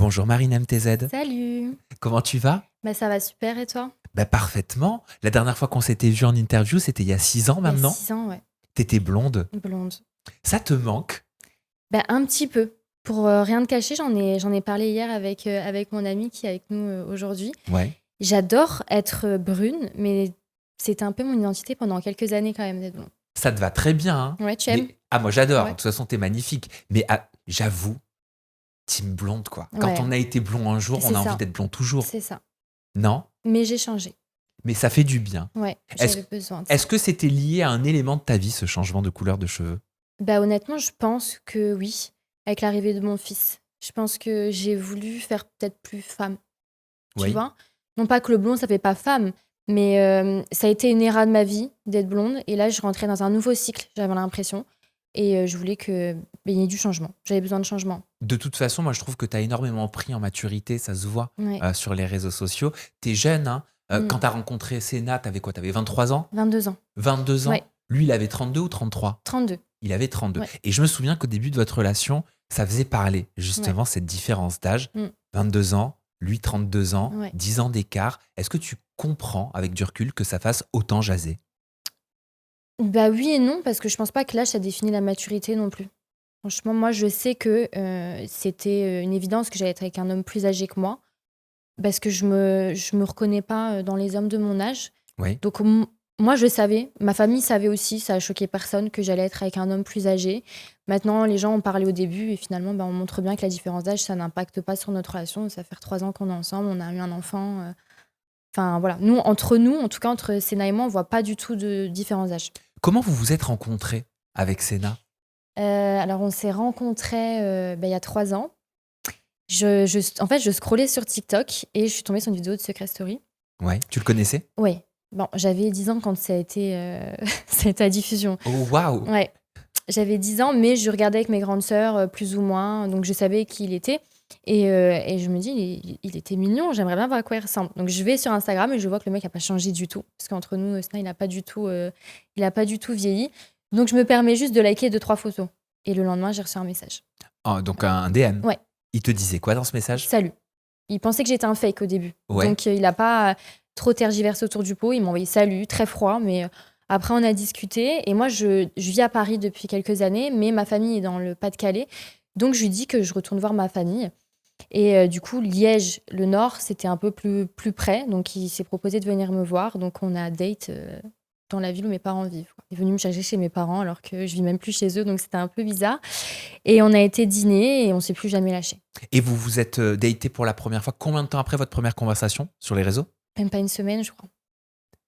Bonjour Marine MTZ, Salut! comment tu vas? Bah ça va super et toi? Parfaitement. La dernière fois qu'on s'était vu en interview, c'était il y a 6 ans Il y a maintenant. 6 ans, ouais, T'étais blonde. blonde. Ça te manque? Bah un petit peu. Pour, rien te cacher, j'en ai parlé hier avec mon amie qui est avec nous, aujourd'hui. Ouais. J'adore être, brune, mais c'était un peu mon identité pendant quelques années quand même d'être blonde. Ça te va très bien, hein? Ouais, tu aimes? Moi j'adore, de Ouais. toute façon t'es magnifique. J'avoue, team blonde quoi. Quand Ouais, on a été blond un jour, on c'est a envie ça, d'être blond toujours. c'est ça. Non? Mais j'ai changé. Mais ça fait du bien. Ouais, Est-ce j'avais besoin de est-ce ça. que c'était lié à un élément de ta vie, ce changement de couleur de cheveux? Bah honnêtement, je pense que oui, avec l'arrivée de mon fils. Je pense que j'ai voulu faire peut-être plus femme. Tu Oui. vois? Non pas que le blond, ça fait pas femme, mais ça a été une éra de ma vie d'être blonde et là, je rentrais dans un nouveau cycle, j'avais l'impression et je voulais il y ait du changement. J'avais besoin de changement. De toute façon, moi je trouve que tu as énormément pris en maturité, ça se voit Ouais. sur les réseaux sociaux. T'es jeune, hein? Mmh. Quand t'as rencontré Sénat, t'avais quoi? T'avais 23 ans? 22 ans. 22 ans? Ouais, Lui, il avait 32 ou 33? 32. Il avait 32. Ouais, Et je me souviens qu'au début de votre relation, ça faisait parler ouais. justement cette différence d'âge. Mmh. 22 ans, lui 32 ans, Ouais. 10 ans d'écart. Est-ce que tu comprends avec du recul que ça fasse autant jaser? Bah, oui et non, parce que je pense pas que l'âge, ça définit la maturité non plus. Franchement, moi, je sais que, c'était, une évidence que j'allais être avec un homme plus âgé que moi, parce que je me reconnais pas, dans les hommes de mon âge. Oui. Donc moi, je savais, ma famille savait aussi, ça a choqué personne, que j'allais être avec un homme plus âgé. Maintenant, les gens ont parlé au début et finalement, on montre bien que la différence d'âge, ça n'impacte pas sur notre relation. Ça fait 3 ans qu'on est ensemble, on a eu un enfant, enfin voilà. Nous, en tout cas entre Sénat et moi, on voit pas du tout de différence d'âge. Comment vous vous êtes rencontrés avec Sénat? Alors on s'est rencontrés, il y a 3 ans. En fait, je scrollais sur TikTok et je suis tombée sur une vidéo de Secret Story. Ouais. Tu le connaissais? Ouais, bon, j'avais 10 ans quand ça a été, ça a été à diffusion. Oh waouh! Ouais, j'avais 10 ans, mais je regardais avec mes grandes sœurs, plus ou moins, donc je savais qui il était et je me dis: «Il était mignon, j'aimerais bien voir à quoi il ressemble». Donc je vais sur Instagram et je vois que le mec a pas changé du tout, parce qu'entre nous, Sna, il a pas du tout vieilli. Donc je me permets juste de liker 2-3 photos et le lendemain, j'ai reçu un message. Ah, donc un DM. Ouais, Il te disait quoi dans ce message? salut. Il pensait que j'étais un fake au début, Ouais. donc il a pas trop tergiversé autour du pot. Il m'a envoyé salut, très froid, mais après on a discuté et moi je vis à Paris depuis quelques années, mais ma famille est dans le Pas-de-Calais, donc je lui dis que je retourne voir ma famille et du coup Liège, le Nord, c'était un peu plus près, donc il s'est proposé de venir me voir, donc on a date, dans la ville où mes parents vivent, quoi. Il est venu me chercher chez mes parents alors que je vis même plus chez eux, donc c'était un peu bizarre et on a été dîner et on s'est plus jamais lâchés. Et vous vous êtes daté pour la première fois combien de temps après votre première conversation sur les réseaux? Même pas une semaine, je crois.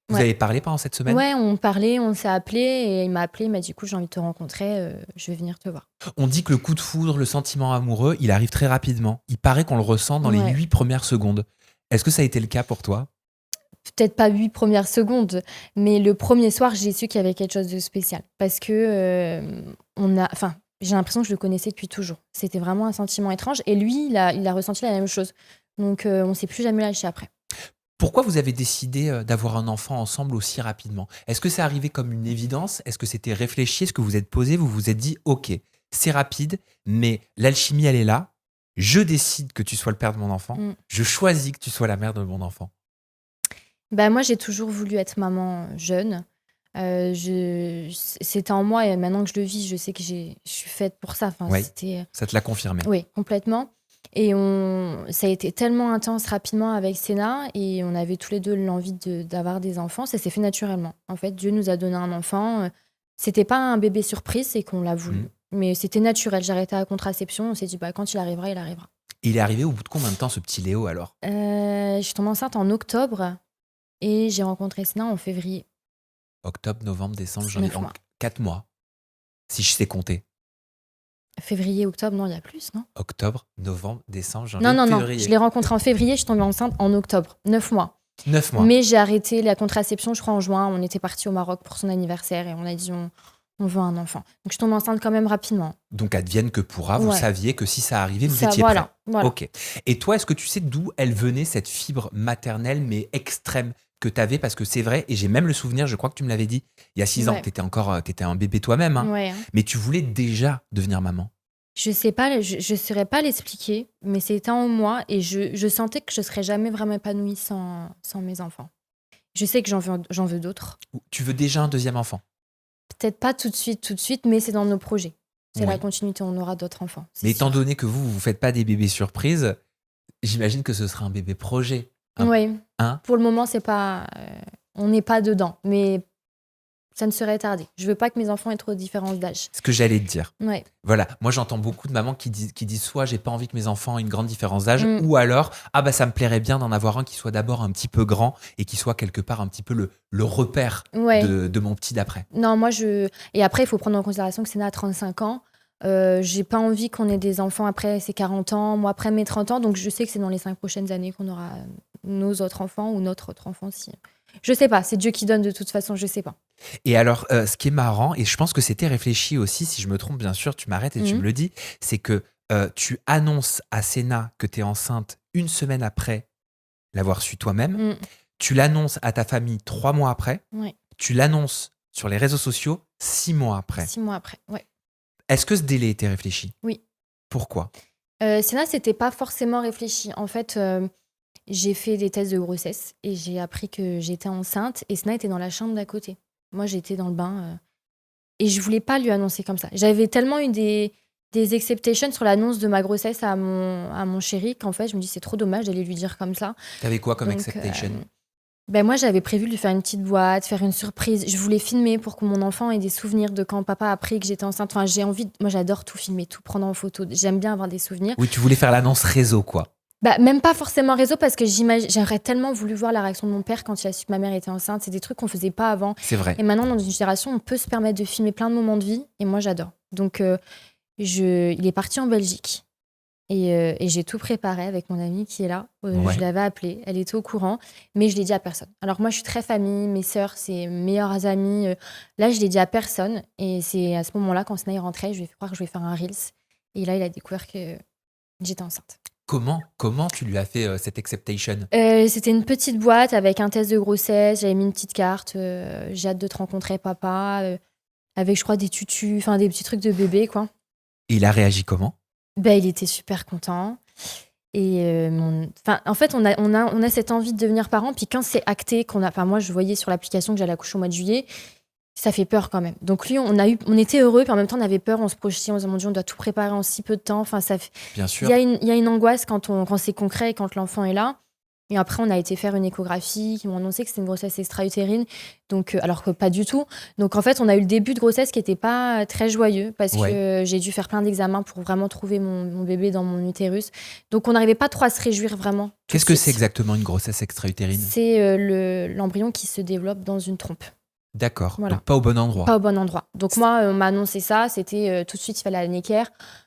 Vous Ouais. avez parlé pendant cette semaine? Ouais, on parlait, on s'est appelé et il m'a appelé, il m'a dit: «Écoute, j'ai envie de te rencontrer, je vais venir te voir». On dit que le coup de foudre, le sentiment amoureux, il arrive très rapidement. Il paraît qu'on le ressent dans les Ouais, 8 premières secondes. Est-ce que ça a été le cas pour toi? peut-être pas 8 premières secondes, mais le premier soir, j'ai su qu'il y avait quelque chose de spécial parce que, j'ai l'impression que je le connaissais depuis toujours. C'était vraiment un sentiment étrange et lui, il a ressenti la même chose. Donc on s'est plus jamais lâchés après. Pourquoi vous avez décidé, d'avoir un enfant ensemble aussi rapidement? Est-ce que c'est arrivé comme une évidence? Est-ce que c'était réfléchi? Est-ce que vous vous êtes posés, vous vous êtes dit: «OK, c'est rapide, mais l'alchimie, elle est là. Je décide que tu sois le père de mon enfant. Mmh. Je choisis que tu sois la mère de mon enfant». Bah, moi, j'ai toujours voulu être maman, jeune. C'était en moi et maintenant que je le vis, je sais que je suis faite pour ça. Enfin, Oui, c'était ça te l'a confirmé. oui, complètement et ça a été tellement intense rapidement avec Sénat et on avait tous les 2 l'envie d'avoir des enfants. Ça s'est fait naturellement. En fait, Dieu nous a donné un enfant, c'était pas un bébé surprise, c'est qu'on l'a Mmh. voulu. Mais c'était naturel. J'ai arrêté la contraception, on s'est dit: «Bah, quand il arrivera, il arrivera». Il est arrivé au bout de combien de temps ce petit Léo alors? Je suis tombée enceinte en octobre et j'ai rencontré Sénat en février, Octobre, novembre, décembre, janvier, 9 donc mois. 4 mois, si je sais compter. Février, octobre, non, il y a plus, non? Octobre, novembre, décembre, Non, janvier, non, non, je février. l'ai rencontré en février, je suis tombée enceinte en octobre, 9 mois. 9 mois. Mais j'ai arrêté la contraception, je crois, en juin. On était partis au Maroc pour son anniversaire et on a dit: «On veut un enfant». Donc je suis tombée enceinte quand même rapidement. Donc advienne que pourra, vous Ouais, saviez que si ça arrivait, vous ça étiez prêts. voilà, voilà. OK. Et toi, est-ce que tu sais d'où elle venait cette fibre maternelle, mais extrême que tu avais? Parce que c'est vrai, et j'ai même le souvenir, je crois que tu me l'avais dit, il y a 6 ans, Ouais, tu étais encore, tu un bébé toi-même, hein, ouais, hein. mais tu voulais déjà devenir maman. Je sais pas, je saurais pas l'expliquer, mais c'était en moi et je sentais que je serais jamais vraiment épanouie sans mes enfants. Je sais que j'en veux d'autres. Tu veux déjà un deuxième enfant? Peut-être pas tout de suite, mais c'est dans nos projets. C'est la Oui. continuité, on aura d'autres enfants, c'est Mais étant sûr. donné que vous faites pas des bébés surprises, j'imagine que ce sera un bébé projet. Oui, Hein? pour le moment, c'est pas, on n'est pas dedans, mais ça ne serait tardé. Je veux pas que mes enfants aient trop de différence d'âge. Ce que j'allais te dire. Ouais. Voilà, moi j'entends beaucoup de mamans qui disent soit j'ai pas envie que mes enfants aient une grande différence d'âge, Mm. ou alors ça me plairait bien d'en avoir un qui soit d'abord un petit peu grand et qui soit quelque part un petit peu le repère Ouais. de mon petit d'après. Non, et après, il faut prendre en considération que c'est né à 35 ans. J'ai pas envie qu'on ait des enfants après ses 40 ans, moi après mes 30 ans. Donc, je sais que c'est dans les 5 prochaines années qu'on aura nos autres enfants ou notre autre enfant. Je sais pas, c'est Dieu qui donne de toute façon, je sais pas. Et alors, ce qui est marrant, et je pense que c'était réfléchi aussi, si je me trompe, bien sûr, tu m'arrêtes et tu me le dis, c'est que tu annonces à Sénat que tu es enceinte une semaine après l'avoir su toi-même. Mm. Tu l'annonces à ta famille 3 mois après. Ouais. Tu l'annonces sur les réseaux sociaux 6 mois après. 6 mois après, ouais. Est-ce que ce délai était réfléchi? Oui. Pourquoi? Sénat, c'était pas forcément réfléchi. En fait, j'ai fait des tests de grossesse et j'ai appris que j'étais enceinte et Sénat était dans la chambre d'à côté. Moi, j'étais dans le bain et je voulais pas lui annoncer comme ça. J'avais tellement eu des expectations sur l'annonce de ma grossesse à mon chéri qu'en fait, je me dis c'est trop dommage d'aller lui dire comme ça. T'avais quoi comme Donc, expectation? moi, j'avais prévu de lui faire une petite boîte, faire une surprise. Je voulais filmer pour que mon enfant ait des souvenirs de quand papa a appris que j'étais enceinte. Enfin, moi, j'adore tout filmer, tout prendre en photo. J'aime bien avoir des souvenirs. Oui, tu voulais faire l'annonce réseau, quoi. Même pas forcément réseau parce que j'aurais tellement voulu voir la réaction de mon père quand il a su que ma mère était enceinte. C'est des trucs qu'on faisait pas avant. C'est vrai. Et maintenant, dans une génération, on peut se permettre de filmer plein de moments de vie. Et moi, j'adore. Donc, il est parti en Belgique. Et j'ai tout préparé avec mon amie qui est là. Ouais. Je l'avais appelée, elle était au courant, mais je l'ai dit à personne. Alors moi, je suis très famille, mes sœurs, c'est mes meilleures amies. Là, je l'ai dit à personne. Et c'est à ce moment-là, quand Sina est rentré, je lui ai fait croire que je vais faire un Reels. Et là, il a découvert que j'étais enceinte. Comment tu lui as fait cette acceptation? C'était une petite boîte avec un test de grossesse. J'avais mis une petite carte. J'ai hâte de te rencontrer, papa. Avec, je crois, des tutus, enfin des petits trucs de bébé, quoi. Et il a réagi comment? Il était super content. Et en fait, on a cette envie de devenir parent. Puis quand c'est acté, moi, je voyais sur l'application que j'allais accoucher au mois de juillet, ça fait peur quand même. Donc lui, on était heureux, puis en même temps, on avait peur, on se projetait, on se disait, mon Dieu, on doit tout préparer en si peu de temps. Enfin, Bien sûr. il y a une angoisse quand c'est concret et quand l'enfant est là. Et après, on a été faire une échographie, qui m'ont annoncé que c'était une grossesse extra-utérine, donc, alors que pas du tout. Donc en fait, on a eu le début de grossesse qui n'était pas très joyeux, parce que j'ai dû faire plein d'examens pour vraiment trouver mon bébé dans mon utérus. Donc on n'arrivait pas trop à se réjouir vraiment. Qu'est-ce que c'est exactement une grossesse extra-utérine? C'est l'embryon qui se développe dans une trompe. D'accord, Voilà. donc pas au bon endroit. Pas au bon endroit. Donc moi, on m'a annoncé ça, c'était tout de suite, il fallait aller à la Necker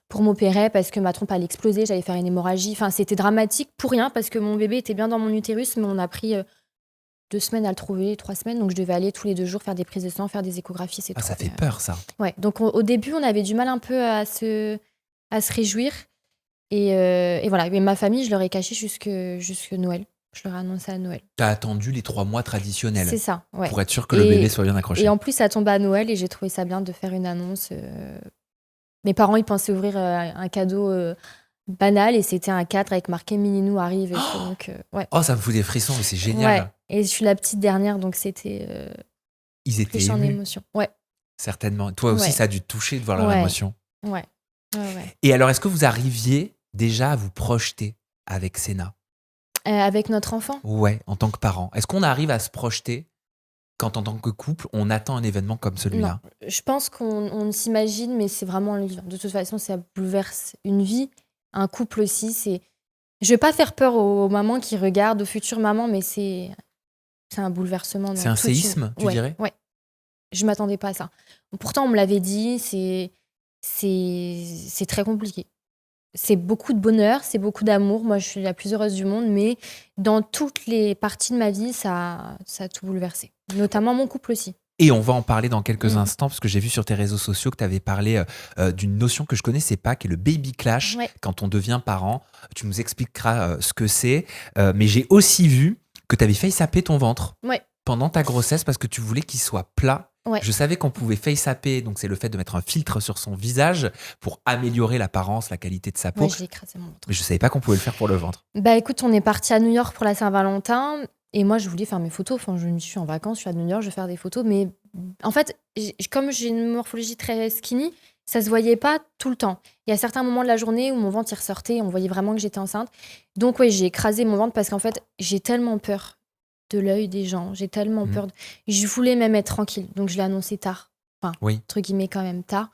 pour m'opérer parce que ma trompe allait exploser, j'allais faire une hémorragie. Enfin, c'était dramatique pour rien parce que mon bébé était bien dans mon utérus, mais on a pris 2 semaines à le trouver, 3 semaines. Donc je devais aller tous les 2 jours faire des prises de sang, faire des échographies. Ça fait peur, ça. Ouais, donc au début, on avait du mal un peu à se réjouir. Et voilà, mais ma famille, je leur ai caché jusque Noël. Je leur ai annoncé à Noël. T'as attendu les 3 mois traditionnels. C'est ça, ouais. Pour être sûr que le bébé soit bien accroché. Et en plus, ça tombait à Noël et j'ai trouvé ça bien de faire une annonce. Mes parents, ils pensaient ouvrir un cadeau banal et c'était un cadre avec marqué Mininou arrive. Et tout, donc, ouais. Oh, ça me fout des frissons, mais c'est génial. Ouais. Et je suis la petite dernière, donc c'était Ils étaient riche en émus. émotions. Ouais. Certainement. Toi aussi, ça a dû te toucher de voir leur émotion. Ouais. Et alors, est-ce que vous arriviez déjà à vous projeter avec Sénat? Avec notre enfant? Ouais, en tant que parent. Est-ce qu'on arrive à se projeter quand, en tant que couple, on attend un événement comme celui-là? Non. Je pense qu'on s'imagine, mais c'est vraiment un livre. De toute façon, ça bouleverse une vie. Un couple aussi, je vais pas faire peur aux mamans qui regardent, aux futures mamans, mais c'est un bouleversement. C'est un séisme, tu dirais? Ouais. Je m'attendais pas à ça. Pourtant, on me l'avait dit, c'est très compliqué. C'est beaucoup de bonheur, c'est beaucoup d'amour. Moi, je suis la plus heureuse du monde, mais dans toutes les parties de ma vie, ça a tout bouleversé. Notamment mon couple aussi. Et on va en parler dans quelques instants, parce que j'ai vu sur tes réseaux sociaux que tu avais parlé d'une notion que je connaissais pas, qui est le baby clash. Ouais. Quand on devient parent, tu nous expliqueras ce que c'est. Mais j'ai aussi vu que tu avais failli saper ton ventre Ouais. pendant ta grossesse parce que tu voulais qu'il soit plat Ouais. Je savais qu'on pouvait face-apper, donc c'est le fait de mettre un filtre sur son visage pour améliorer l'apparence, la qualité de sa peau. Ouais, j'ai écrasé mon ventre. Mais je savais pas qu'on pouvait le faire pour le ventre. Bah écoute, on est parti à New York pour la Saint-Valentin et moi je voulais faire mes photos. Enfin, je me suis en vacances, je suis à New York, je vais faire des photos. Mais en fait, comme j'ai une morphologie très skinny, ça se voyait pas tout le temps. Il y a certains moments de la journée où mon ventre il ressortait, on voyait vraiment que j'étais enceinte. Donc ouais, j'ai écrasé mon ventre parce qu'en fait, j'ai tellement peur de l'œil des gens. J'ai tellement peur. Je voulais même être tranquille, donc je l'ai annoncé tard. Enfin, Oui. entre guillemets quand même tard.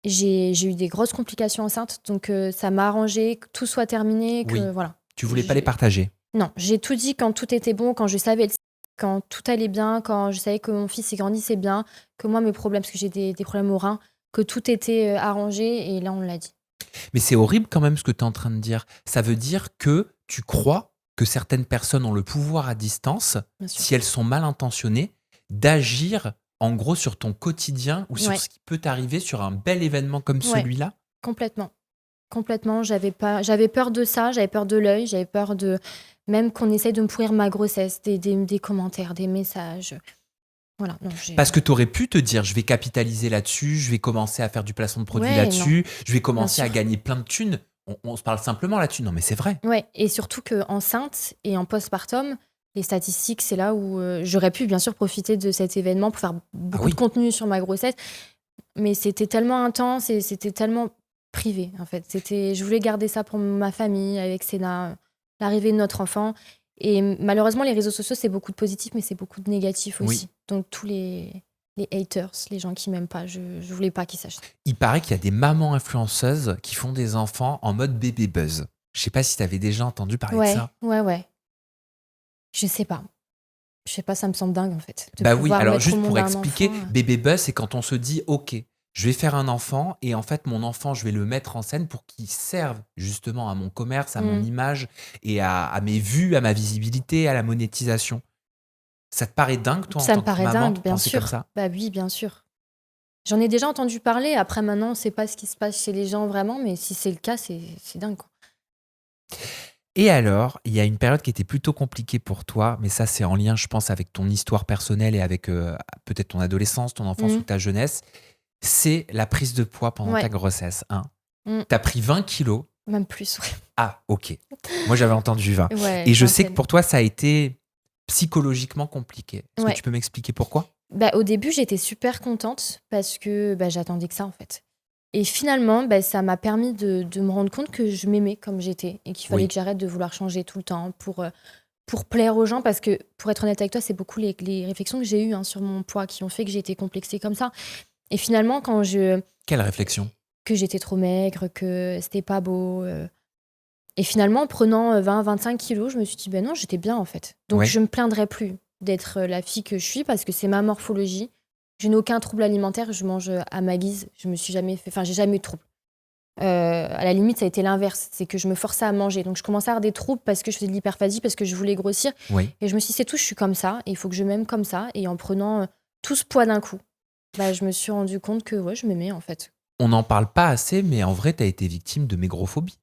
J'ai eu des grosses complications enceintes, donc ça m'a arrangé que tout soit terminé, que Oui. voilà. Tu voulais pas les partager? Non, j'ai tout dit quand tout était bon, quand je savais quand tout allait bien, quand je savais que mon fils il grandissait bien, que moi mes problèmes, parce que j'ai des problèmes aux reins, que tout était arrangé et là on l'a dit. Mais c'est horrible quand même ce que tu es en train de dire. Ça veut dire que tu crois que certaines personnes ont le pouvoir à distance, Bien sûr. si elles sont mal intentionnées, d'agir en gros sur ton quotidien ou sur Ouais. ce qui peut t'arriver sur un bel événement comme Ouais. celui-là. Complètement, j'avais peur de ça, j'avais peur de l'œil, j'avais peur de même qu'on essaye de me pourrir ma grossesse, des commentaires, des messages. Voilà, non, Parce que tu aurais pu te dire, je vais capitaliser là-dessus, je vais commencer à faire du placement de produits Ouais, là-dessus, je vais commencer Bien à sûr. gagner plein de thunes. On se parle simplement là-dessus. Non, mais c'est vrai. Ouais, et surtout qu'enceinte et en postpartum, les statistiques, c'est là où j'aurais pu bien sûr profiter de cet événement pour faire beaucoup oui. de contenu sur ma grossesse, mais c'était tellement intense et c'était tellement privé en fait. Je voulais garder ça pour ma famille avec Sénat, l'arrivée de notre enfant. Et malheureusement, les réseaux sociaux, c'est beaucoup de positifs, mais c'est beaucoup de négatifs Oui. aussi. Donc tous les haters, les gens qui m'aiment pas, je voulais pas qu'ils sachent. Il paraît qu'il y a des mamans influenceuses qui font des enfants en mode bébé buzz. Je sais pas si tu avais déjà entendu parler de ça. Ouais. Je sais pas. Je sais pas, ça me semble dingue en fait. De Bah oui, pouvoir alors mettre juste au monde pour un expliquer, enfant, bébé buzz, c'est quand on se dit, ok, je vais faire un enfant et en fait mon enfant, je vais le mettre en scène pour qu'il serve justement à mon commerce, à mon image et à mes vues, à ma visibilité, à la monétisation. Ça te paraît dingue, toi, en Ça me tant que paraît maman, dingue, de bien penser comme sûr. ça? Bah oui, bien sûr. J'en ai déjà entendu parler. Après, maintenant, on ne sait pas ce qui se passe chez les gens vraiment, mais si c'est le cas, c'est dingue, quoi. Et alors, il y a une période qui était plutôt compliquée pour toi, mais ça, c'est en lien, je pense, avec ton histoire personnelle et avec peut-être ton adolescence, ton enfance ou ta jeunesse. C'est la prise de poids pendant ta grossesse. Hein. Tu as pris 20 kilos. Même plus, ouais. Ah, ok. Moi, j'avais entendu 20. Ouais, Et je sais que vingtaine. pour toi, ça a été psychologiquement compliqué. Est-ce que tu peux m'expliquer pourquoi? Bah, au début, j'étais super contente parce que j'attendais que ça, en fait. Et finalement, ça m'a permis de me rendre compte que je m'aimais comme j'étais et qu'il fallait que j'arrête de vouloir changer tout le temps pour plaire aux gens. Parce que, pour être honnête avec toi, c'est beaucoup les réflexions que j'ai eues sur mon poids qui ont fait que j'ai été complexée comme ça. Et finalement, Quelle réflexion? Que j'étais trop maigre, que c'était pas beau. Et finalement, en prenant 20-25 kilos, je me suis dit, non, j'étais bien en fait. Donc je me plaindrais plus d'être la fille que je suis parce que c'est ma morphologie. Je n'ai aucun trouble alimentaire, je mange à ma guise. Je me suis jamais j'ai jamais eu de trouble. À la limite, ça a été l'inverse, c'est que je me forçais à manger. Donc je commençais à avoir des troubles parce que je faisais de l'hyperphagie, parce que je voulais grossir. Et je me suis dit, c'est tout, je suis comme ça, et il faut que je m'aime comme ça. Et en prenant tout ce poids d'un coup, je me suis rendu compte que je m'aimais en fait. On n'en parle pas assez, mais en vrai, tu as été victime de mégrophobie.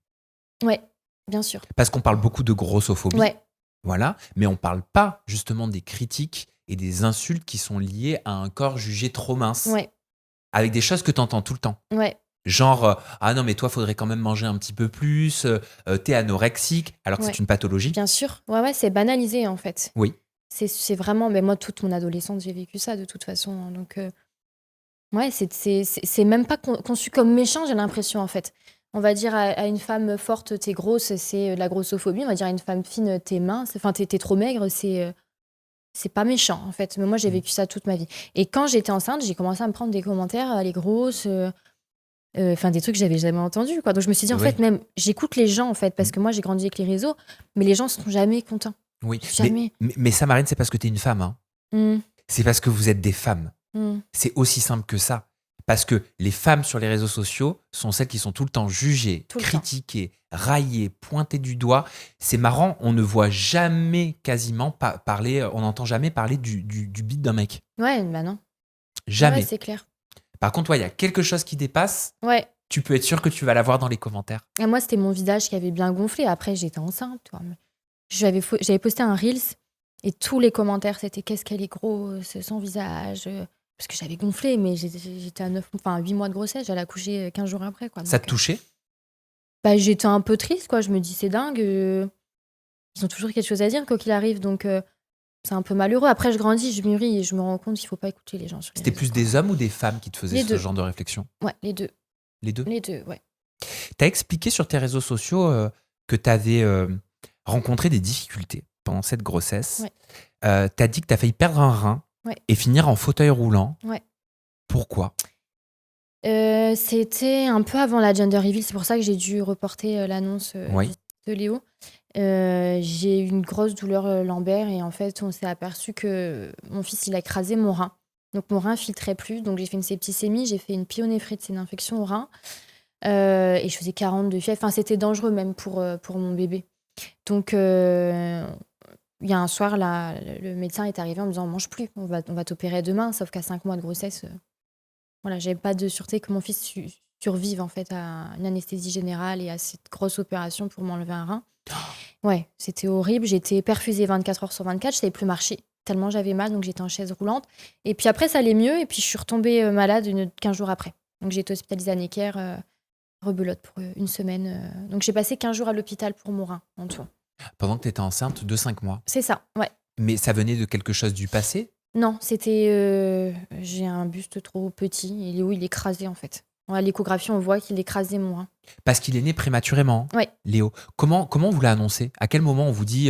Ouais, bien sûr. Parce qu'on parle beaucoup de grossophobie. Ouais. Voilà, mais on parle pas justement des critiques et des insultes qui sont liées à un corps jugé trop mince. Ouais. Avec des choses que tu entends tout le temps. Ouais. Genre, ah non, mais toi, faudrait quand même manger un petit peu plus, t'es anorexique, alors que c'est une pathologie. Bien sûr. Ouais, c'est banalisé en fait. Oui. C'est vraiment, moi, toute mon adolescence, j'ai vécu ça de toute façon. Hein, donc, ouais, c'est même pas conçu comme méchant, j'ai l'impression en fait. On va dire à une femme forte, t'es grosse, c'est de la grossophobie. On va dire à une femme fine, t'es mince, enfin, t'es trop maigre, c'est pas méchant en fait. Mais moi, j'ai vécu ça toute ma vie. Et quand j'étais enceinte, j'ai commencé à me prendre des commentaires, elle est grosse, des trucs que j'avais jamais entendus, quoi. Donc je me suis dit, en fait, même, j'écoute les gens en fait, parce que moi, j'ai grandi avec les réseaux, mais les gens seront jamais contents. Oui, jamais. Mais ça, Marine, c'est parce que t'es une femme. Hein. C'est parce que vous êtes des femmes. C'est aussi simple que ça. Parce que les femmes sur les réseaux sociaux sont celles qui sont tout le temps jugées, critiquées, raillées, pointées du doigt. C'est marrant, on ne voit jamais quasiment parler, on n'entend jamais parler du bide d'un mec. Ouais, bah non. Jamais. Ouais, c'est clair. Par contre, il y a quelque chose qui dépasse. Ouais. Tu peux être sûr que tu vas l'avoir dans les commentaires. Et moi, c'était mon visage qui avait bien gonflé. Après, j'étais enceinte. J'avais posté un Reels et tous les commentaires, c'était qu'est-ce qu'elle est grosse, son visage. parce que j'avais gonflé, mais j'étais à 8 mois de grossesse, j'allais accoucher 15 jours après, quoi. Ça Donc, te touchait? bah, j'étais un peu triste, quoi. Je me dis, c'est dingue, ils ont toujours quelque chose à dire, quoi qu'il arrive. Donc, c'est un peu malheureux. Après, je grandis, je mûris et je me rends compte qu'il faut pas écouter les gens sur les C'était réseaux, plus quoi. des hommes ou des femmes qui te faisaient Les ce deux. genre de réflexion? Ouais, les deux. Les deux? Les deux, ouais. Tu as expliqué sur tes réseaux sociaux que tu avais rencontré des difficultés pendant cette grossesse. Ouais. Tu as dit que tu as failli perdre un rein Ouais. et finir en fauteuil roulant. Ouais. Pourquoi? C'était un peu avant la gender reveal, c'est pour ça que j'ai dû reporter l'annonce Oui. de Léo. J'ai eu une grosse douleur lombaire et en fait, on s'est aperçu que mon fils, il a écrasé mon rein. Donc, mon rein filtrait plus. Donc, j'ai fait une septicémie, j'ai fait une pyélonéphrite, c'est une infection au rein. Et je faisais 40 de fièvre. Enfin, c'était dangereux même pour mon bébé. Donc, il y a un soir, là, le médecin est arrivé en me disant, on mange plus, on va t'opérer demain. Sauf qu'à 5 mois de grossesse, voilà, j'avais pas de sûreté que mon fils survive en fait à une anesthésie générale et à cette grosse opération pour m'enlever un rein. Ouais, c'était horrible. J'étais perfusée 24 heures sur 24, je savais plus marcher tellement j'avais mal, donc j'étais en chaise roulante. Et puis après, ça allait mieux et puis je suis retombée malade 15 jours après. Donc j'ai été hospitalisée à Necker, rebelote pour une semaine. Donc j'ai passé 15 jours à l'hôpital pour mon rein en tout. Pendant que tu étais enceinte de 5 mois. C'est ça, ouais. Mais ça venait de quelque chose du passé? Non, c'était j'ai un buste trop petit et Léo il écrasait en fait. À l'échographie, on voit qu'il écrasait mon rein. Parce qu'il est né prématurément, Ouais. Léo. Comment on vous l'a annoncé? À quel moment on vous dit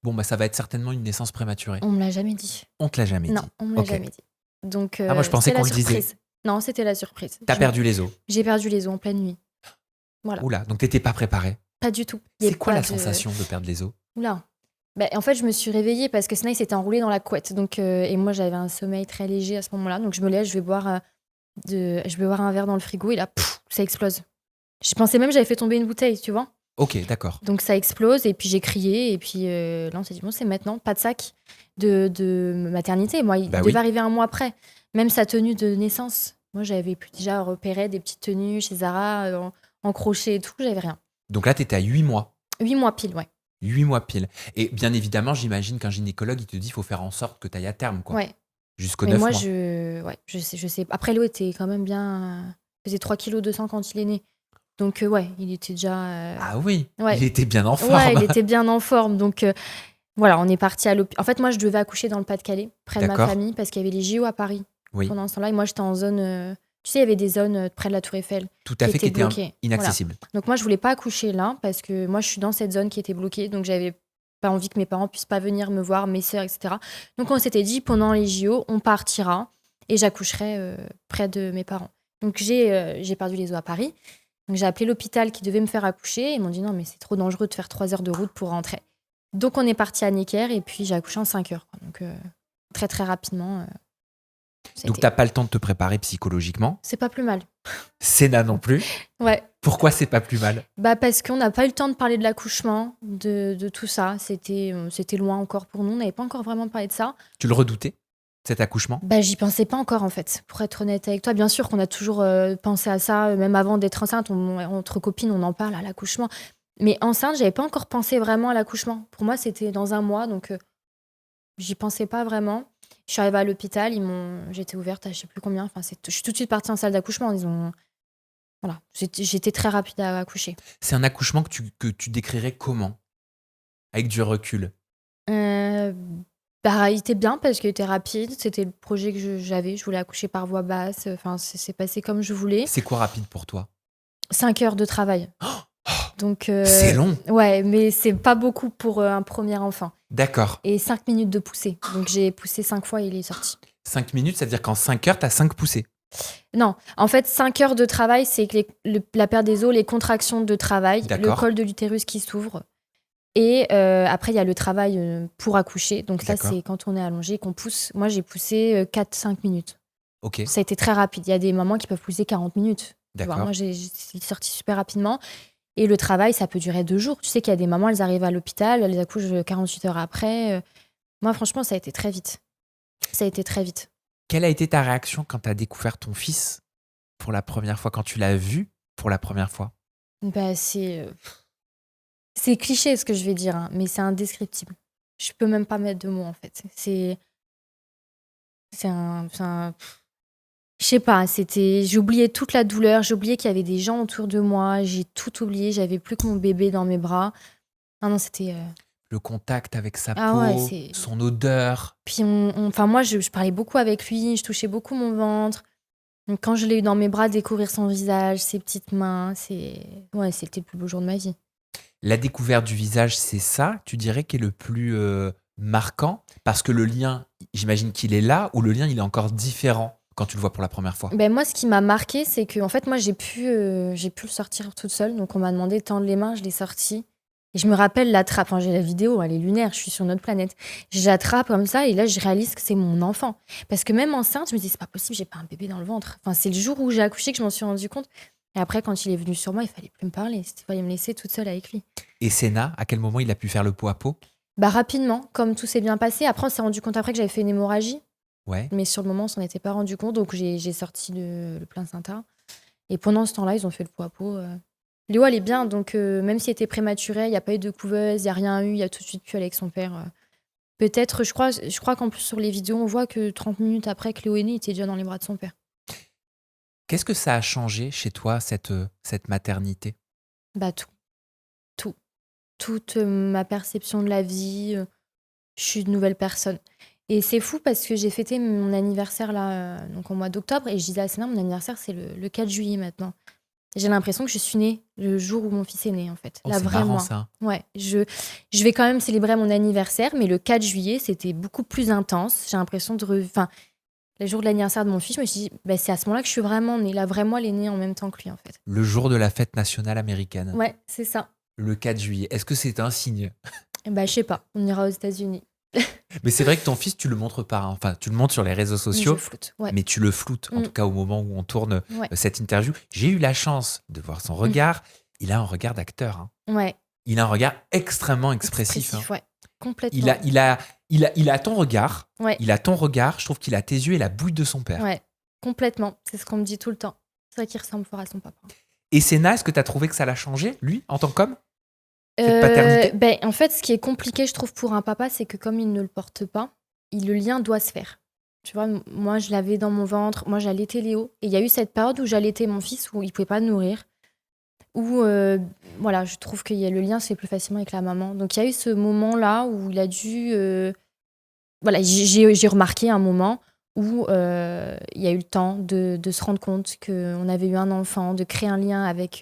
bon, bah, ça va être certainement une naissance prématurée? On me l'a jamais dit. On te l'a jamais Non, dit. on me l'a Ok. jamais dit. Donc, Ah, moi, je pensais c'était qu'on la le disait. surprise. Non, c'était la surprise. T'as perdu les os. J'ai perdu les os en pleine nuit. Voilà. Oula, donc t'étais pas préparé. Pas du tout. Il y C'est a quoi pas la de- sensation de perdre les os? Oula. Bah, en fait, je me suis réveillée parce que Snaï s'était enroulé dans la couette. Donc, et moi, j'avais un sommeil très léger à ce moment-là. Donc, je me lève, je vais boire un verre dans le frigo et là, ça explose. Je pensais même que j'avais fait tomber une bouteille, tu vois. Ok, d'accord. Donc, ça explose et puis j'ai crié. Et puis là, on s'est dit, bon, c'est maintenant, pas de sac de maternité. Moi, il Bah devait oui. arriver un mois après. Même sa tenue de naissance. Moi, j'avais déjà repéré des petites tenues chez Zara, en crochet et tout. J'avais rien. Donc là, t'étais à 8 mois. 8 mois pile, ouais. 8 mois pile. Et bien évidemment, j'imagine qu'un gynécologue, il te dit il faut faire en sorte que tu ailles à terme, quoi. Ouais. Jusqu'aux Mais 9 moi, mois. je sais. Après, Léo était quand même bien. Il faisait 3 kg 200 quand il est né. Donc, ouais, il était déjà. Ah oui, ouais. il était bien en forme. Ouais, il était bien en forme. Donc, voilà, on est parti à l'hôpital. En fait, moi, je devais accoucher dans le Pas-de-Calais, près de ma D'accord. famille, parce qu'il y avait les JO à Paris Oui, pendant ce temps-là. Et moi, j'étais en zone. Tu sais, il y avait des zones près de la Tour Eiffel tout à fait, qui était bloquées. inaccessible. Voilà. Donc, moi, je voulais pas accoucher là, parce que moi, je suis dans cette zone qui était bloquée. Donc, j'avais pas envie que mes parents puissent pas venir me voir, mes sœurs, etc. Donc, on s'était dit, pendant les JO, on partira et j'accoucherai près de mes parents. Donc, j'ai perdu les os à Paris. Donc, j'ai appelé l'hôpital qui devait me faire accoucher. Ils m'ont dit, non, mais c'est trop dangereux de faire 3 heures de route pour rentrer. Donc, on est parti à Necker et puis j'ai accouché en 5 heures, quoi. Donc, très, très rapidement. Donc t'as pas le temps de te préparer psychologiquement. C'est pas plus mal. Sénat non plus. Ouais. Pourquoi c'est pas plus mal? Bah parce qu'on n'a pas eu le temps de parler de l'accouchement, de tout ça. C'était loin encore pour nous. On n'avait pas encore vraiment parlé de ça. Tu le redoutais, cet accouchement? Bah j'y pensais pas encore en fait, pour être honnête avec toi. Bien sûr qu'on a toujours pensé à ça, même avant d'être enceinte. Entre copines, on en parle à l'accouchement. Mais enceinte, j'avais pas encore pensé vraiment à l'accouchement. Pour moi, c'était dans un mois, donc j'y pensais pas vraiment. Je suis arrivée à l'hôpital, j'étais ouverte à je sais plus combien. Enfin, je suis tout de suite partie en salle d'accouchement. Voilà, j'étais très rapide à accoucher. C'est un accouchement que tu décrirais comment? Avec du recul. Bah, il était bien parce qu'il était rapide. C'était le projet que j'avais. Je voulais accoucher par voie basse. Enfin, c'est passé comme je voulais. C'est quoi rapide pour toi? 5 heures de travail. Donc, c'est long. Ouais, mais c'est pas beaucoup pour un premier enfant. D'accord. Et 5 minutes de poussée. Donc, j'ai poussé 5 fois et il est sorti. 5 minutes, ça veut dire qu'en 5 heures, t'as 5 poussées. Non, en fait, 5 heures de travail, c'est que la perte des os, les contractions de travail, le D'accord. col de l'utérus qui s'ouvre. Et après, il y a le travail pour accoucher. Donc ça, D'accord. c'est quand on est allongé qu'on pousse. Moi, j'ai poussé 4-5 minutes. Ok, Ça a été très rapide. Il y a des mamans qui peuvent pousser 40 minutes. Tu vois. d'accord. Moi, j'ai sorti super rapidement. Et le travail, ça peut durer 2 jours. Tu sais qu'il y a des mamans, elles arrivent à l'hôpital, elles accouchent 48 heures après. Moi, franchement, ça a été très vite. Ça a été très vite. Quelle a été ta réaction quand t'as découvert ton fils pour la première fois, quand tu l'as vu pour la première fois? Bah, c'est cliché ce que je vais dire, hein, mais c'est indescriptible. Je peux même pas mettre de mots, en fait. C'est Je sais pas, j'ai oublié toute la douleur, j'ai oublié qu'il y avait des gens autour de moi, j'ai tout oublié, j'avais plus que mon bébé dans mes bras. Ah non, c'était. Le contact avec sa Ah ouais, peau, son odeur. Puis enfin, moi, je parlais beaucoup avec lui, je touchais beaucoup mon ventre. Donc, quand je l'ai eu dans mes bras, découvrir son visage, ses petites mains, ouais, c'était le plus beau jour de ma vie. La découverte du visage, c'est ça, tu dirais, qui est le plus marquant? Parce que le lien, j'imagine qu'il est là, ou le lien, il est encore différent quand tu le vois pour la première fois? Ben, moi, ce qui m'a marqué, c'est que en fait, moi, j'ai pu le sortir toute seule. Donc, on m'a demandé de tendre les mains, je l'ai sorti. Et je me rappelle la trappe. Enfin, j'ai la vidéo, elle est lunaire, je suis sur une autre planète. Je l'attrape comme ça, et là, je réalise que c'est mon enfant. Parce que même enceinte, je me dis, c'est pas possible, j'ai pas un bébé dans le ventre. Enfin, c'est le jour où j'ai accouché que je m'en suis rendu compte. Et après, quand il est venu sur moi, il fallait plus me parler. Il fallait me laisser toute seule avec lui. Et Senna, à quel moment il a pu faire le pot à pot? Bah, rapidement, comme tout s'est bien passé. Après, on s'est rendu compte après que j'avais fait une hémorragie. Ouais. Mais sur le moment, on s'en était pas rendu compte. Donc, j'ai sorti le placenta. Et pendant ce temps-là, ils ont fait le pot à pot. Léo, elle est bien. Donc, même s'il était prématuré, il n'y a pas eu de couveuse, il n'y a rien eu. Il a tout de suite pu aller avec son père. Peut-être, je crois qu'en plus, sur les vidéos, on voit que 30 minutes après que Léo est né, il était déjà dans les bras de son père. Qu'est-ce que ça a changé chez toi, cette maternité? Bah, tout. Tout. Toute ma perception de la vie. Je suis une nouvelle personne. Et c'est fou parce que j'ai fêté mon anniversaire là, donc au mois d'octobre, et je disais à Sénat, mon anniversaire, c'est le 4 juillet maintenant. J'ai l'impression que je suis née le jour où mon fils est né, en fait. Oh, La c'est vraie marrant moi. ça. Ouais, je vais quand même célébrer mon anniversaire, mais le 4 juillet, c'était beaucoup plus intense. J'ai l'impression enfin, le jour de l'anniversaire de mon fils, je me suis dit, bah, c'est à ce moment-là que je suis vraiment née. La vraie moi, elle est née en même temps que lui, en fait. Le jour de la fête nationale américaine, Ouais, c'est ça. le 4 juillet. Est-ce que c'est un signe? Bah, je sais pas, on ira aux États-Unis. Mais c'est vrai que ton fils, tu le montres pas, hein. Enfin, tu le montres sur les réseaux Mais sociaux, je floute. Ouais. mais tu le floutes, en Mm. tout cas au moment où on tourne Ouais. cette interview. J'ai eu la chance de voir son regard. Il a un regard d'acteur, hein. Ouais. Il a un regard extrêmement expressif, hein. Ouais. Complètement. Il a ton regard. Ouais. Il a ton regard. Je trouve qu'il a tes yeux et la bouille de son père. Ouais, complètement. C'est ce qu'on me dit tout le temps. C'est vrai qu'il ressemble fort à son papa. Et Senna, est-ce que tu as trouvé que ça l'a changé, lui, en tant qu'homme? Cette paternité? Ben, en fait, ce qui est compliqué, je trouve, pour un papa, c'est que comme il ne le porte pas, le lien doit se faire. Tu vois, moi, je l'avais dans mon ventre. Moi, j'allaitais Léo. Et il y a eu cette période où j'allaitais mon fils, où il ne pouvait pas nourrir. Où, voilà, je trouve que le lien se fait plus facilement avec la maman. Donc, il y a eu ce moment-là où il a dû... Voilà, j'ai remarqué un moment où il y a eu le temps de se rendre compte qu'on avait eu un enfant, de créer un lien avec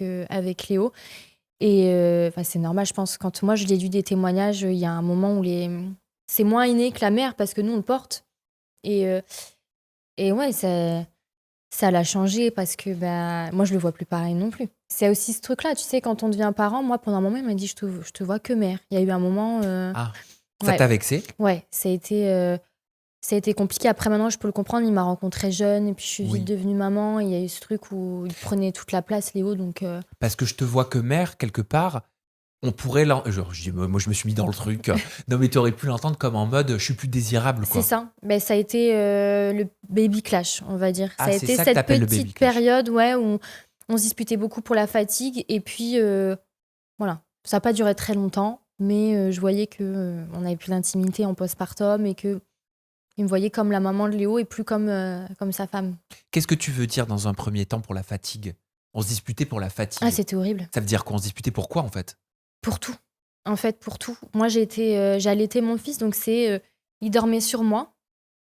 Léo. Et c'est normal, je pense. Quand moi, je l'ai lu des témoignages, il y a un moment où c'est moins inné que la mère parce que nous, on le porte. Et ouais, ça l'a changé parce que moi, je le vois plus pareil non plus. C'est aussi ce truc-là, tu sais, quand on devient parent, moi, pendant un moment, il m'a dit, je te vois que mère. Il y a eu un moment... Ça t'a vexé? Ouais, ça a été compliqué. Après, maintenant, je peux le comprendre. Il m'a rencontrée jeune et puis je suis vite devenue maman. Et il y a eu ce truc où il prenait toute la place, Léo. Donc, Parce que je te vois que mère, quelque part, on pourrait... moi, je me suis mis dans le truc. Non, mais tu aurais pu l'entendre comme en mode, je suis plus désirable, quoi. c'est ça. Ça a été le baby clash, on va dire. Ah, Ça a c'est été ça que cette t'appelles le baby petite clash. période où on se disputait beaucoup pour la fatigue. Et puis, voilà. Ça n'a pas duré très longtemps. Mais je voyais qu'on n'avait plus d'intimité en postpartum et que il me voyait comme la maman de Léo et plus comme sa femme. Qu'est-ce que tu veux dire dans un premier temps pour la fatigue? On se disputait pour la fatigue. Ah, c'était horrible. Ça veut dire qu'on se disputait pour quoi, en fait? Pour tout. En fait, pour tout. Moi, j'ai allaité mon fils, donc il dormait sur moi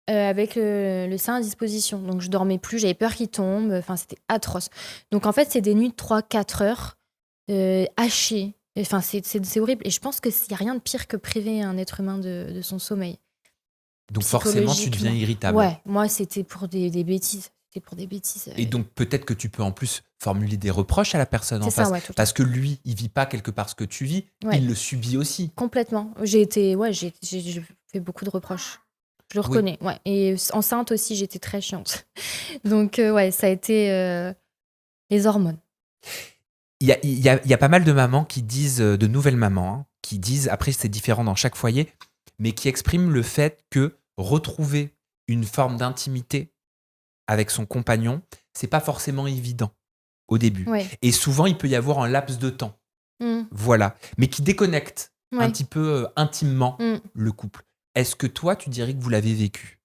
avec le sein à disposition. Donc, je dormais plus, j'avais peur qu'il tombe. Enfin, c'était atroce. Donc, en fait, c'est des nuits de 3-4 heures hachées. Enfin, c'est horrible. Et je pense qu'il n'y a rien de pire que priver un être humain de son sommeil. Donc forcément, tu deviens irritable. Ouais, moi, c'était pour des bêtises. C'était pour des bêtises. Et donc peut-être que tu peux en plus formuler des reproches à la personne en C'est ça, face. ouais, tout le temps. Parce que lui, il vit pas quelque part ce que tu vis, Ouais. il le subit aussi. Complètement. J'ai fait beaucoup de reproches. Je le reconnais, ouais. Et enceinte aussi, j'étais très chiante. Donc, ouais, ça a été les hormones. Il y a pas mal de mamans qui disent, de nouvelles mamans, hein, qui disent, après c'est différent dans chaque foyer, mais qui expriment le fait que retrouver une forme d'intimité avec son compagnon, c'est pas forcément évident au début. Ouais. Et souvent, il peut y avoir un laps de temps. Mm. Voilà. Mais qui déconnecte Ouais. un petit peu intimement Mm. le couple. Est-ce que toi, tu dirais que vous l'avez vécu?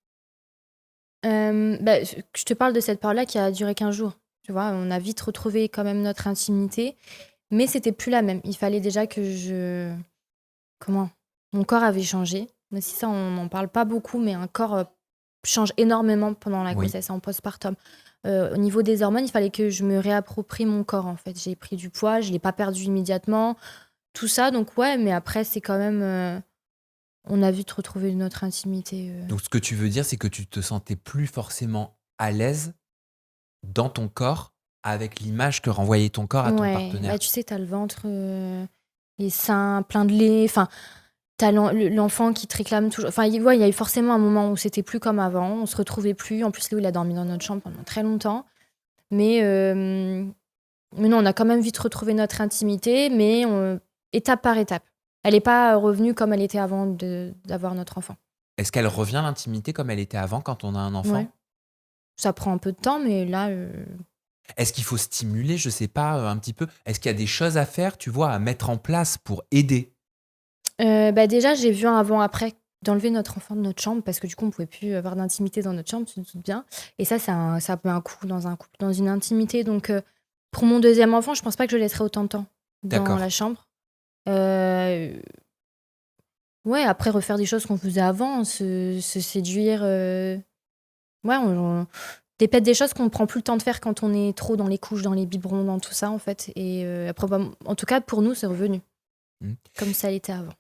Je te parle de cette période-là qui a duré 15 jours. Tu vois, on a vite retrouvé quand même notre intimité, mais c'était plus la même. Il fallait déjà que comment? Mon corps avait changé. Mais si ça, on n'en parle pas beaucoup, mais un corps change énormément pendant la Oui. grossesse, en postpartum. Au niveau des hormones, il fallait que je me réapproprie mon corps, en fait. J'ai pris du poids, je ne l'ai pas perdu immédiatement. Tout ça, donc ouais, mais après, c'est quand même... on a vite retrouvé notre intimité. Donc, ce que tu veux dire, c'est que tu te sentais plus forcément à l'aise dans ton corps avec l'image que renvoyait ton corps à ton Ouais, partenaire. tu sais, t'as le ventre, les seins pleins de lait, enfin, t'as l'enfant qui te réclame toujours. Enfin, il y a eu forcément un moment où c'était plus comme avant, on se retrouvait plus. En plus, Léo, il a dormi dans notre chambre pendant très longtemps. Mais, mais non, on a quand même vite retrouvé notre intimité, mais étape par étape. Elle n'est pas revenue comme elle était avant d'avoir notre enfant. Est-ce qu'elle revient l'intimité comme elle était avant quand on a un enfant? Ouais. Ça prend un peu de temps, mais là, Est-ce qu'il faut stimuler, je sais pas, un petit peu? Est-ce qu'il y a des choses à faire, tu vois, à mettre en place pour aider? déjà, j'ai vu un avant-après d'enlever notre enfant de notre chambre parce que du coup, on pouvait plus avoir d'intimité dans notre chambre, tu te doutes bien. Et ça met un coup dans un couple, dans une intimité. Donc, pour mon deuxième enfant, je pense pas que je laisserai autant de temps dans D'accord. la chambre. Ouais, après refaire des choses qu'on faisait avant, se séduire. Ouais, peut-être des choses qu'on ne prend plus le temps de faire quand on est trop dans les couches, dans les biberons, dans tout ça, en fait. Et après, en tout cas, pour nous, c'est revenu Mmh. comme ça l'était avant.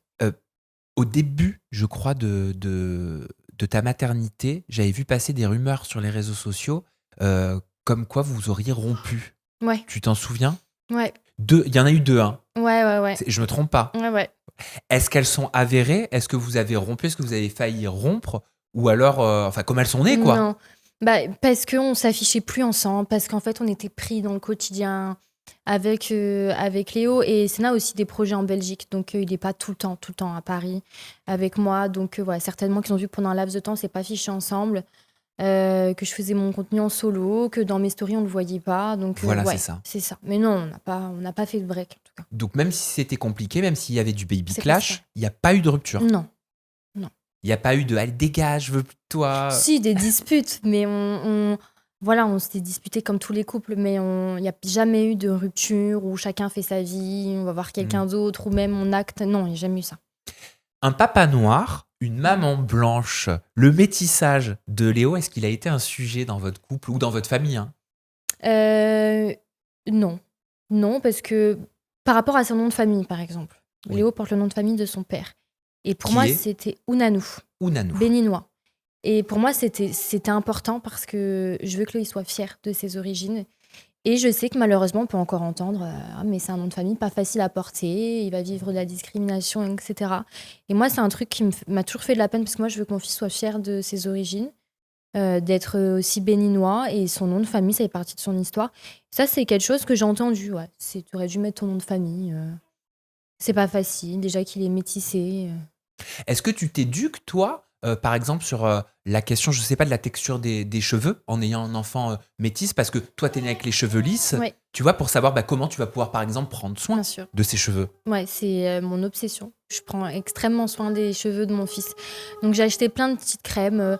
Au début, je crois, de ta maternité, j'avais vu passer des rumeurs sur les réseaux sociaux, comme quoi vous auriez rompu. Ouais, Tu t'en souviens? ouais, Il y en a eu 2, hein? ouais. Je me trompe pas? Ouais. Est-ce qu'elles sont avérées? Est-ce que vous avez rompu? Est-ce que vous avez failli rompre? Ou alors, enfin, comme elles sont nées, quoi? Non, parce qu'on s'affichait plus ensemble, parce qu'en fait, on était pris dans le quotidien avec Léo. Et Sénat a aussi des projets en Belgique, donc il n'est pas tout le temps à Paris avec moi. Donc ouais, certainement qu'ils ont vu que pendant un laps de temps, on s'est pas affichés ensemble, que je faisais mon contenu en solo, que dans mes stories, on le voyait pas. Donc Voilà, c'est ouais, ça. c'est ça. Mais non, on n'a pas fait de break, en tout cas. Donc même si c'était compliqué, même s'il y avait du baby C'est clash, pas il y a pas eu de rupture? Non. Il y a pas eu de: «Allez, dégage, je veux plus de toi». Si, des disputes, mais voilà, on s'était disputés comme tous les couples, mais il n'y a jamais eu de rupture où chacun fait sa vie, on va voir quelqu'un d'autre, ou même on acte. Non, il n'y a jamais eu ça. Un papa noir, une maman blanche, le métissage de Léo, est-ce qu'il a été un sujet dans votre couple ou dans votre famille, hein? Non. Non, parce que par rapport à son nom de famille, par exemple, Oui. Léo porte le nom de famille de son père. Et pour Qui moi, est c'était Ounanou, ou Nanou? béninois. Et pour moi, c'était important parce que je veux que Léo soit fier de ses origines. Et je sais que malheureusement, on peut encore entendre Ah, mais c'est un nom de famille pas facile à porter, il va vivre de la discrimination, etc. Et moi, c'est un truc qui m'a toujours fait de la peine parce que moi, je veux que mon fils soit fier de ses origines, d'être aussi béninois, et son nom de famille, ça fait partie de son histoire. Ça, c'est quelque chose que j'ai entendu. Ouais. Tu aurais dû mettre ton nom de famille. C'est pas facile, déjà qu'il est métissé. Est-ce que tu t'éduques, toi, par exemple, sur la question, je sais pas, de la texture des cheveux en ayant un enfant métis? Parce que toi, tu es né avec les cheveux lisses, Ouais, tu vois, pour savoir comment tu vas pouvoir, par exemple, prendre soin bien sûr. de ses cheveux. Ouais, c'est mon obsession. Je prends extrêmement soin des cheveux de mon fils. Donc j'ai acheté plein de petites crèmes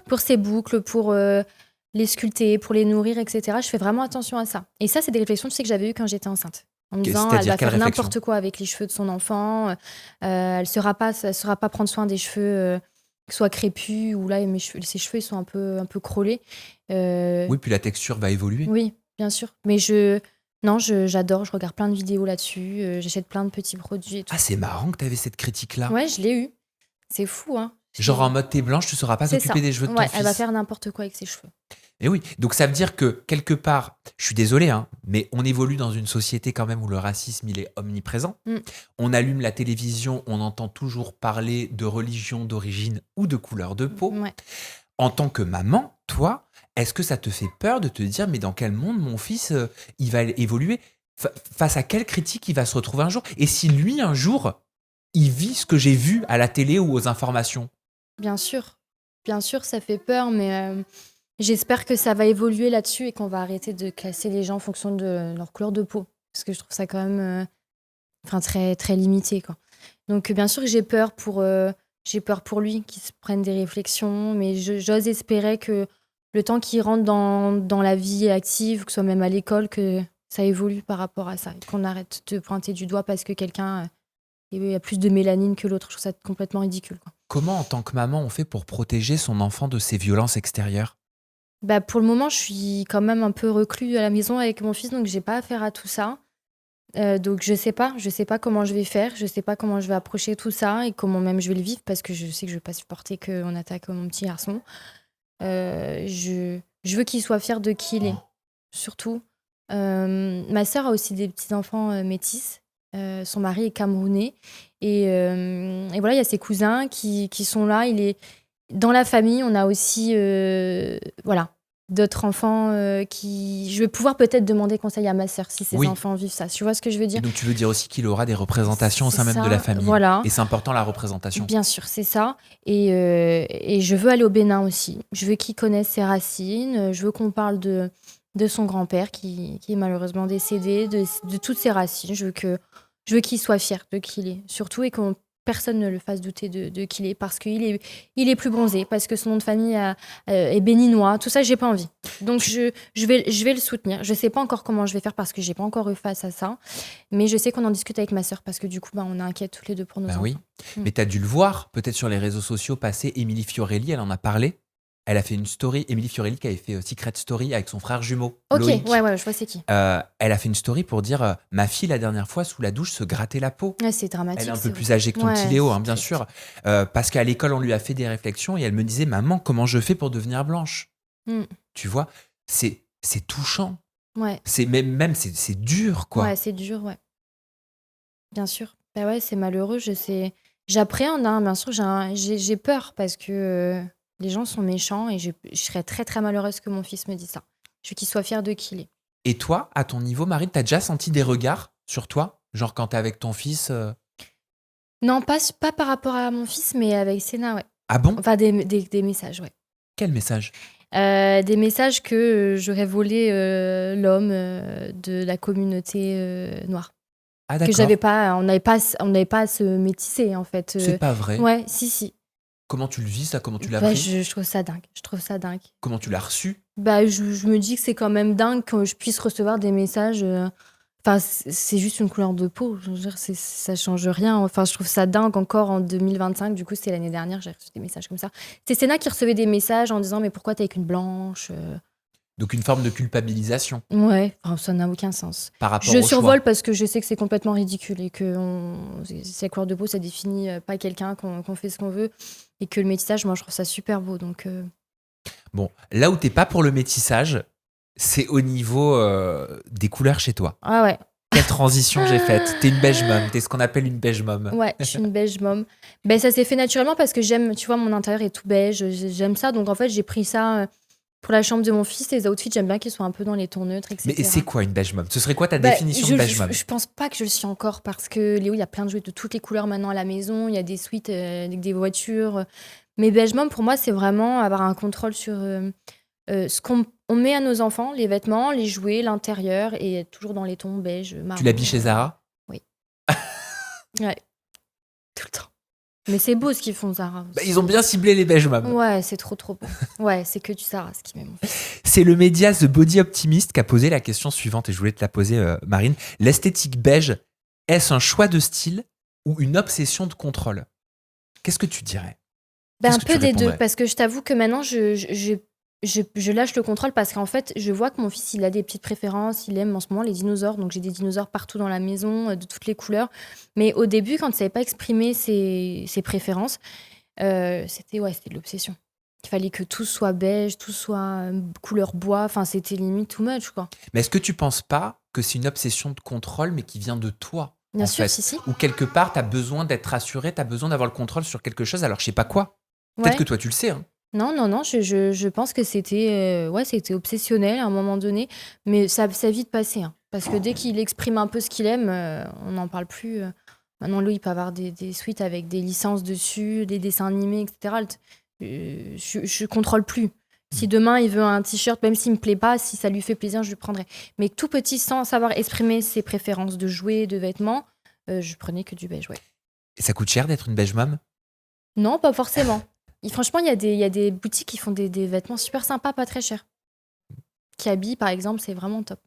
pour ses boucles, pour les sculpter, pour les nourrir, etc. Je fais vraiment attention à ça. Et ça, c'est des réflexions, tu sais, que j'avais eues quand j'étais enceinte. En me disant, elle C'est-à-dire, va quelle faire réflexion? n'importe quoi avec les cheveux de son enfant. Elle saura pas prendre soin des cheveux qui soient crépus, ou là, ses cheveux, ils sont un peu crôlés. Oui, puis la texture va évoluer. Oui, bien sûr. Mais non, j'adore, je regarde plein de vidéos là-dessus, j'achète plein de petits produits et tout. Ah, c'est marrant que tu avais cette critique-là. Ouais, je l'ai eu. C'est fou, hein. Genre en mode, t'es blanche, tu sauras pas C'est ça. t'occuper des cheveux de ton Ouais, elle va fils. faire n'importe quoi avec ses cheveux. Et oui, donc ça veut dire que quelque part, je suis désolé, hein, mais on évolue dans une société quand même où le racisme, il est omniprésent. Mm. On allume la télévision, on entend toujours parler de religion, d'origine ou de couleur de peau. Ouais. En tant que maman, toi, est-ce que ça te fait peur de te dire, mais dans quel monde mon fils, il va évoluer? Face à quelle critique il va se retrouver un jour? Et si lui, un jour, il vit ce que j'ai vu à la télé ou aux informations? Bien sûr, ça fait peur, mais j'espère que ça va évoluer là-dessus et qu'on va arrêter de classer les gens en fonction de leur couleur de peau. Parce que je trouve ça quand même très, très limité, quoi. Donc, bien sûr que j'ai peur pour lui, qu'il se prenne des réflexions, mais j'ose espérer que le temps qu'ils rentrent dans la vie active, que ce soit même à l'école, que ça évolue par rapport à ça. Et qu'on arrête de pointer du doigt parce que quelqu'un a plus de mélanine que l'autre. Je trouve ça complètement ridicule, quoi. Comment, en tant que maman, on fait pour protéger son enfant de ces violences extérieures? Bah, pour le moment, je suis quand même un peu reclus à la maison avec mon fils, donc j'ai pas affaire à tout ça. Donc je sais pas comment je vais faire, je sais pas comment je vais approcher tout ça et comment même je vais le vivre parce que je sais que je vais pas supporter qu'on attaque mon petit garçon. Je veux qu'il soit fier de qui il est, surtout. Ma sœur a aussi des petits-enfants métis. Son mari est camerounais. Et voilà, il y a ses cousins qui sont là. Dans la famille, on a aussi voilà, d'autres enfants qui... Je vais pouvoir peut-être demander conseil à ma sœur si ses Oui. enfants vivent ça. Tu vois ce que je veux Et dire? donc, tu veux dire aussi qu'il aura des représentations au C'est sein même de ça, la famille. voilà. Et c'est important, la représentation. Bien sûr, c'est ça. Et je veux aller au Bénin aussi. Je veux qu'il connaisse ses racines. Je veux qu'on parle de son grand-père qui est malheureusement décédé, de toutes ses racines. Je veux qu'il soit fier de qui il est. Surtout, et que personne ne le fasse douter de qui il est, parce qu'il est plus bronzé, parce que son nom de famille est béninois. Tout ça, j'ai pas envie. Donc, je vais le soutenir. Je sais pas encore comment je vais faire parce que j'ai pas encore eu face à ça. Mais je sais qu'on en discute avec ma sœur parce que du coup, on est inquiètes toutes les deux pour nos enfants. Oui. Mais tu as dû le voir, peut-être sur les réseaux sociaux passer, Émilie Fiorelli, elle en a parlé. Elle a fait une story, Émilie Fiorelli qui avait fait Secret Story avec son frère jumeau, Ok, Loïc. ouais, je vois c'est qui. Elle a fait une story pour dire ma fille, la dernière fois, sous la douche, se grattait la peau. Ouais, c'est dramatique. Elle est un peu plus âgée que ton petit Léo, bien sûr. Parce qu'à l'école, on lui a fait des réflexions et elle me disait maman, comment je fais pour devenir blanche? Tu vois, c'est touchant. Ouais. C'est même c'est dur, quoi. Ouais, c'est dur, ouais. Bien sûr. Bah ouais, c'est malheureux. J'appréhende, hein, bien sûr. J'ai peur parce que les gens sont méchants et je serais très très malheureuse que mon fils me dise ça. Je veux qu'il soit fier de qui il est. Et toi, à ton niveau, Marine, t'as déjà senti des regards sur toi? Genre quand t'es avec ton fils Non, pas par rapport à mon fils, mais avec Sénat, ouais. Ah bon? Enfin, des messages, ouais. Quel message? Des messages que j'aurais volé l'homme de la communauté noire. Ah d'accord. Que j'avais pas, on n'avait pas à se métisser, en fait. C'est pas vrai? Ouais, si. Comment tu le vis, ça? Comment tu l'as Bah, pris? je trouve ça dingue. Comment tu l'as reçu? Bah, je me dis que c'est quand même dingue que je puisse recevoir des messages. Enfin, c'est juste une couleur de peau. Je veux dire, ça change rien. Enfin, je trouve ça dingue encore en 2025. Du coup, c'était l'année dernière, j'ai reçu des messages comme ça. C'est Sénat qui recevait des messages en disant mais pourquoi t'es avec une blanche? Donc une forme de culpabilisation Ouais, enfin, ça n'a aucun sens. par rapport Je au survole choix. parce que je sais que c'est complètement ridicule et que la couleur de peau, ça définit pas quelqu'un, qu'on fait ce qu'on veut. Et que le métissage, moi, je trouve ça super beau. Donc, Bon, là où t'es pas pour le métissage, c'est au niveau des couleurs chez toi. ah ouais. Quelle transition j'ai faite. T'es une beige mom, t'es ce qu'on appelle une beige mom. Ouais, je suis une beige mom. Ben, ça s'est fait naturellement parce que j'aime, tu vois, mon intérieur est tout beige, j'aime ça. Donc en fait, j'ai pris ça pour la chambre de mon fils. Les outfits, j'aime bien qu'ils soient un peu dans les tons neutres, etc. Mais c'est quoi une beige mom? Ce serait quoi ta Bah, définition de beige mom? je pense pas que je le suis encore parce que Léo, il y a plein de jouets de toutes les couleurs maintenant à la maison. Il y a des suites avec des voitures. Mais beige mom, pour moi, c'est vraiment avoir un contrôle sur ce qu'on met à nos enfants, les vêtements, les jouets, l'intérieur, et être toujours dans les tons beige, marron. Tu l'habilles chez Zara? Oui. Ouais, tout le temps. Mais c'est beau ce qu'ils font, Zara. Bah, ils ont bien ciblé les beige moms. Ouais, c'est trop beau. Ouais, c'est que du Zara ce qui met mon fils. C'est le média The Body Optimist qui a posé la question suivante, et je voulais te la poser, Marine. L'esthétique beige, est-ce un choix de style ou une obsession de contrôle? Qu'est-ce que tu dirais? Ben, Qu'est-ce un que peu tu des deux, répondrais? parce que je t'avoue que maintenant, je lâche le contrôle parce qu'en fait, je vois que mon fils, il a des petites préférences. Il aime en ce moment les dinosaures, donc j'ai des dinosaures partout dans la maison, de toutes les couleurs. Mais au début, quand il ne savait pas exprimer ses préférences, c'était de l'obsession. Il fallait que tout soit beige, tout soit couleur bois. Enfin, c'était limite too much, quoi. Mais est-ce que tu penses pas que c'est une obsession de contrôle, mais qui vient de toi? Bien en sûr, fait, si. Ou quelque part, tu as besoin d'être rassuré, tu as besoin d'avoir le contrôle sur quelque chose, alors je sais pas quoi. Peut-être Ouais. que toi, tu le sais. Hein. Non, je pense que c'était c'était obsessionnel à un moment donné, mais ça a vite passé. Hein, parce que dès qu'il exprime un peu ce qu'il aime, on n'en parle plus. Maintenant, lui, il peut avoir des suites avec des licences dessus, des dessins animés, etc. Je contrôle plus. Si demain, il veut un t-shirt, même s'il me plaît pas, si ça lui fait plaisir, je le prendrai. Mais tout petit, sans savoir exprimer ses préférences de jouets, de vêtements, je prenais que du beige, ouais. Et ça coûte cher d'être une beige mom? Non, pas forcément. Franchement, il y a des boutiques qui font des vêtements super sympas, pas très chers. Qui habillent, par exemple, c'est vraiment top.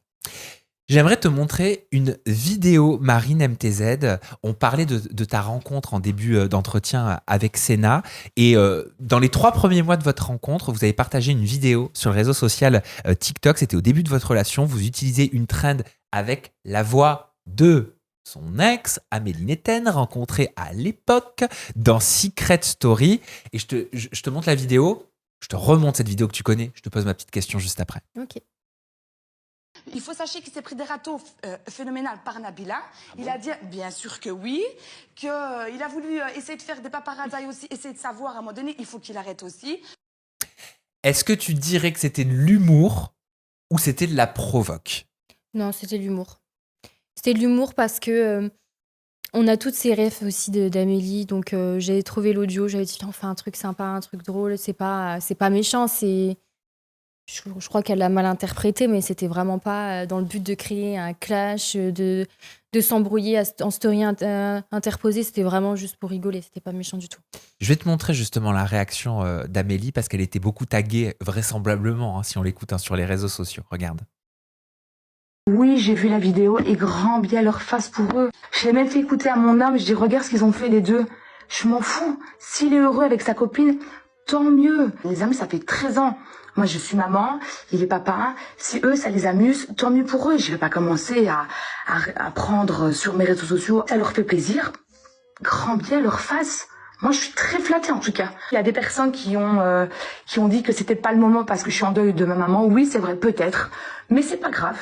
J'aimerais te montrer une vidéo, Marine MTZ. On parlait de ta rencontre en début d'entretien avec Sénat. Et dans les 3 premiers mois de votre rencontre, vous avez partagé une vidéo sur le réseau social TikTok. C'était au début de votre relation. Vous utilisez une trend avec la voix de son ex, Amélie Netten, rencontrée à l'époque dans Secret Story. Et je te montre la vidéo. Je te remonte cette vidéo que tu connais. Je te pose ma petite question juste après. Ok. Il faut sachez qu'il s'est pris des râteaux phénoménales par Nabila. Il a dit, bien sûr que oui, qu'il a voulu essayer de faire des paparazzas aussi, essayer de savoir à un moment donné, il faut qu'il arrête aussi. Est-ce que tu dirais que c'était de l'humour ou c'était de la provoque? Non, c'était de l'humour. C'était de l'humour parce que on a toutes ces refs aussi d'Amélie. Donc, j'avais trouvé l'audio, j'avais dit, on fait un truc sympa, un truc drôle. C'est pas méchant, c'est. Je crois qu'elle l'a mal interprété, mais c'était vraiment pas dans le but de créer un clash, de s'embrouiller en story interposée. C'était vraiment juste pour rigoler. C'était pas méchant du tout. Je vais te montrer justement la réaction d'Amélie parce qu'elle était beaucoup taguée, vraisemblablement, si on l'écoute sur les réseaux sociaux. Regarde. Oui, j'ai vu la vidéo et grand bien leur face pour eux. Je l'ai même fait écouter à mon homme, je dis regarde ce qu'ils ont fait les deux. Je m'en fous. S'il est heureux avec sa copine, tant mieux. Les amis, ça fait 13 ans. Moi, je suis maman, il est papa. Si eux, ça les amuse, tant mieux pour eux. Je vais pas commencer à prendre sur mes réseaux sociaux. Ça leur fait plaisir. Grand bien leur face. Moi, je suis très flattée en tout cas. Il y a des personnes qui ont dit que c'était pas le moment parce que je suis en deuil de ma maman. Oui, c'est vrai, peut-être. Mais c'est pas grave.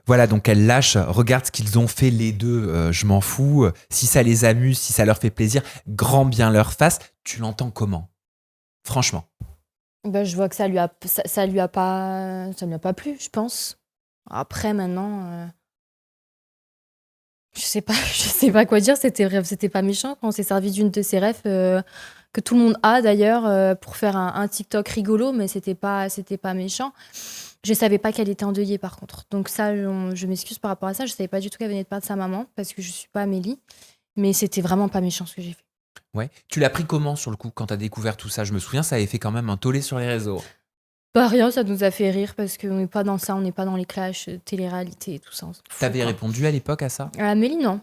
Voilà, donc elle lâche, regarde ce qu'ils ont fait les deux, je m'en fous. Si ça les amuse, si ça leur fait plaisir, grand bien leur face. Tu l'entends comment? Franchement. Ben, je vois que ça lui a pas plu, je pense. Après, maintenant, je sais pas quoi dire. C'était pas méchant quand on s'est servi d'une de ses refs que tout le monde a d'ailleurs pour faire un TikTok rigolo, mais c'était pas méchant. Je savais pas qu'elle était endeuillée par contre. Donc ça, je m'excuse par rapport à ça. Je savais pas du tout qu'elle venait de perdre sa maman parce que je suis pas Amélie. Mais c'était vraiment pas méchant ce que j'ai fait. Ouais. Tu l'as pris comment sur le coup quand tu as découvert tout ça? Je me souviens, ça avait fait quand même un tollé sur les réseaux. Pas rien, ça nous a fait rire parce qu'on n'est pas dans ça, on n'est pas dans les clashs, télé-réalité et tout ça. T'avais répondu à l'époque à ça? Amélie, non.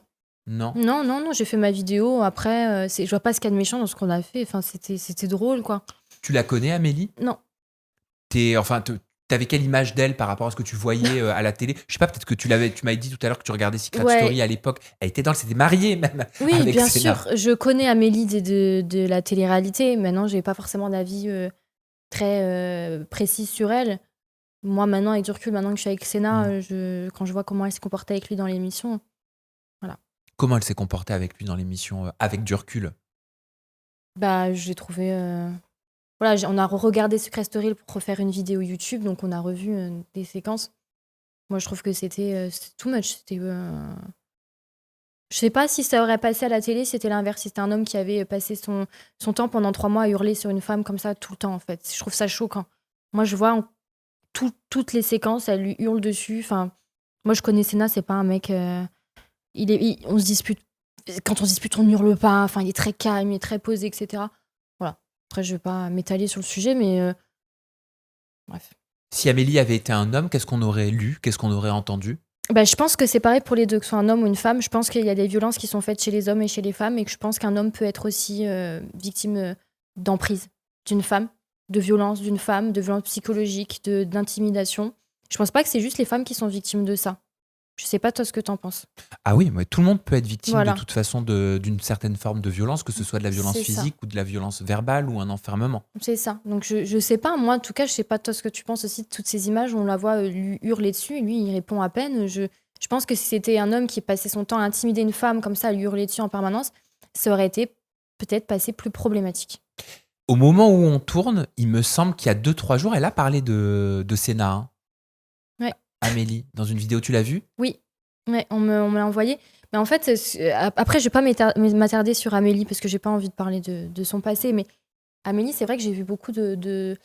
Non. Non, j'ai fait ma vidéo. Après, je vois pas ce qu'il y a de méchant dans ce qu'on a fait. Enfin, c'était drôle, quoi. Tu la connais, Amélie? Non. T'avais quelle image d'elle par rapport à ce que tu voyais à la télé? Je sais pas, peut-être que tu m'avais dit tout à l'heure que tu regardais Secret Ouais. Story à l'époque. Elle s'était mariée même Oui, avec bien Sénat. sûr. Je connais Amélie de la télé-réalité. Maintenant, j'ai pas forcément d'avis très précis sur elle. Moi, maintenant, avec du recul, maintenant que je suis avec Sénat, quand je vois comment elle s'est comportée avec lui dans l'émission, voilà. Comment elle s'est comportée avec lui dans l'émission avec du recul? Bah, je l'ai trouvé. Voilà, on a regardé Secret Story pour refaire une vidéo YouTube, donc on a revu des séquences. Moi, je trouve que c'était too much. Je sais pas si ça aurait passé à la télé, si c'était l'inverse, si c'était un homme qui avait passé son temps pendant 3 mois à hurler sur une femme comme ça tout le temps, en fait. Je trouve ça choquant. Moi, je vois toutes les séquences, elle lui hurle dessus. Enfin, moi, je connais Sénat, c'est pas un mec. On se dispute. Quand on se dispute, on n'hurle pas. Enfin, il est très calme, il est très posé, etc. Voilà. Après, je vais pas m'étaler sur le sujet, mais bref. Si Amélie avait été un homme, qu'est-ce qu'on aurait lu? Qu'est-ce qu'on aurait entendu? Bah, je pense que c'est pareil pour les deux, que ce soit un homme ou une femme. Je pense qu'il y a des violences qui sont faites chez les hommes et chez les femmes, et que je pense qu'un homme peut être aussi victime d'emprise d'une femme, de violence d'une femme, de violence psychologique, d'intimidation. Je pense pas que c'est juste les femmes qui sont victimes de ça. Je sais pas toi ce que t'en penses. Ah oui, mais tout le monde peut être victime Voilà. de toute façon d'une certaine forme de violence, que ce soit de la violence C'est ça. physique ou de la violence verbale ou un enfermement. C'est ça. Donc je sais pas, moi en tout cas, je sais pas toi ce que tu penses aussi de toutes ces images où on la voit lui hurler dessus, et lui il répond à peine. Je pense que si c'était un homme qui passait son temps à intimider une femme comme ça, à lui hurler dessus en permanence, ça aurait été peut-être passé plus problématique. Au moment où on tourne, il me semble qu'il y a 2-3 jours, elle a parlé de Sénat. Hein. Ouais. Amélie, dans une vidéo, tu l'as vue? Oui, ouais, on me l'a envoyé. Mais en fait, après, je vais pas m'attarder sur Amélie parce que j'ai pas envie de parler de son passé. Mais Amélie, c'est vrai que j'ai vu beaucoup de.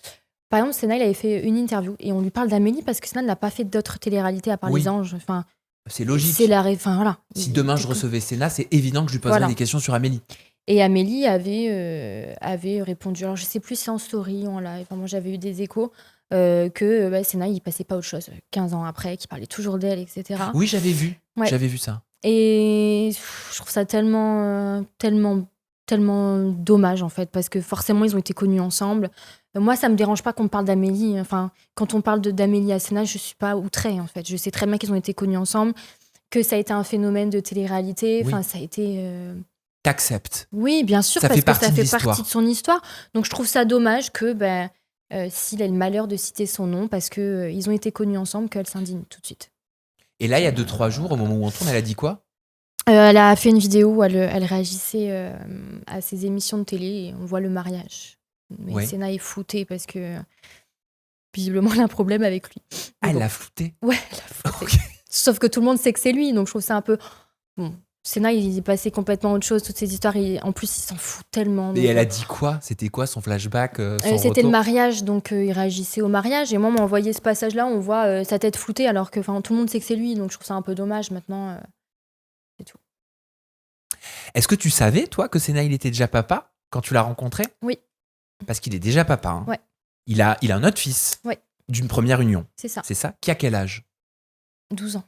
Par exemple, Sénat, il avait fait une interview et on lui parle d'Amélie parce que Sénat n'a pas fait d'autres télé-réalités à part Oui. Les Anges. Enfin, C'est logique. c'est enfin, voilà. Si demain je recevais Sénat, c'est évident que je lui poserais Voilà. des questions sur Amélie. Et Amélie avait répondu. Alors, je sais plus si c'est en story ou en live. Enfin, moi, j'avais eu des échos que Sénat, il passait pas à autre chose. 15 ans après, qu'il parlait toujours d'elle, etc. Oui, j'avais vu. Ouais. J'avais vu ça. Et je trouve ça tellement dommage, en fait, parce que forcément, ils ont été connus ensemble. Moi, ça me dérange pas qu'on me parle d'Amélie. Enfin, quand on parle d'Amélie Asséna, je suis pas outrée, en fait. Je sais très bien qu'ils ont été connus ensemble, que ça a été un phénomène de télé-réalité. Oui. Enfin, ça a été... T'acceptes. Oui, bien sûr, Ça parce fait que partie ça de fait l'histoire. partie de son histoire. Donc, je trouve ça dommage que s'il a le malheur de citer son nom, parce qu'ils ont été connus ensemble, qu'elle s'indigne tout de suite. Et là, il y a 2-3 jours, au moment où on tourne, elle a dit quoi? Elle a fait une vidéo où elle réagissait à ses émissions de télé et on voit le mariage. Mais Ouais. Sénat est floutée parce que visiblement elle a un problème avec lui. Ah, Mais elle bon. l'a flouté. Ouais, elle a flouté. Ok. Sauf que tout le monde sait que c'est lui, donc je trouve ça un peu... Bon, Sénat, il est passé complètement à autre chose, toutes ces histoires. En plus, il s'en fout tellement. Et donc, elle a dit quoi? C'était quoi son flashback, son c'était le retour? mariage, donc il réagissait au mariage. Et moi, on m'a envoyé ce passage-là, on voit sa tête floutée, alors que tout le monde sait que c'est lui. Donc je trouve ça un peu dommage maintenant. C'est tout. Est-ce que tu savais, toi, que Sénat, il était déjà papa quand tu l'as rencontré? Oui. Parce qu'il est déjà papa. Hein. Ouais. Il a un autre fils Ouais. d'une première union. C'est ça. C'est ça? Qui a quel âge? 12 ans.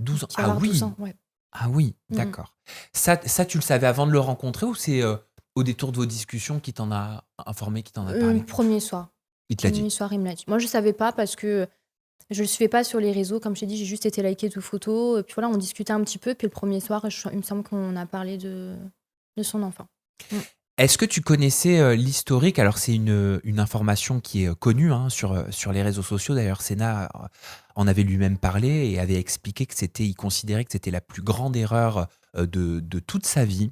12 ans. Qui va Ah avoir oui. 12 ans, ouais. Ah oui, Mhm. d'accord. Ça, tu le savais avant de le rencontrer ou c'est au détour de vos discussions qui t'en a informé, qui t'en a parlé? Premier soir. Il te l'a dit. Premier soir, il me l'a dit. Moi, je savais pas parce que je le suivais pas sur les réseaux. Comme je t'ai dit, j'ai juste été liker toutes photos. Et puis voilà, on discutait un petit peu. Puis le premier soir, il me semble qu'on a parlé de son enfant. Est-ce que tu connaissais l'historique? Alors, c'est une information qui est connue hein, sur les réseaux sociaux. D'ailleurs, Sénat en avait lui-même parlé et avait expliqué que il considérait que c'était la plus grande erreur de toute sa vie.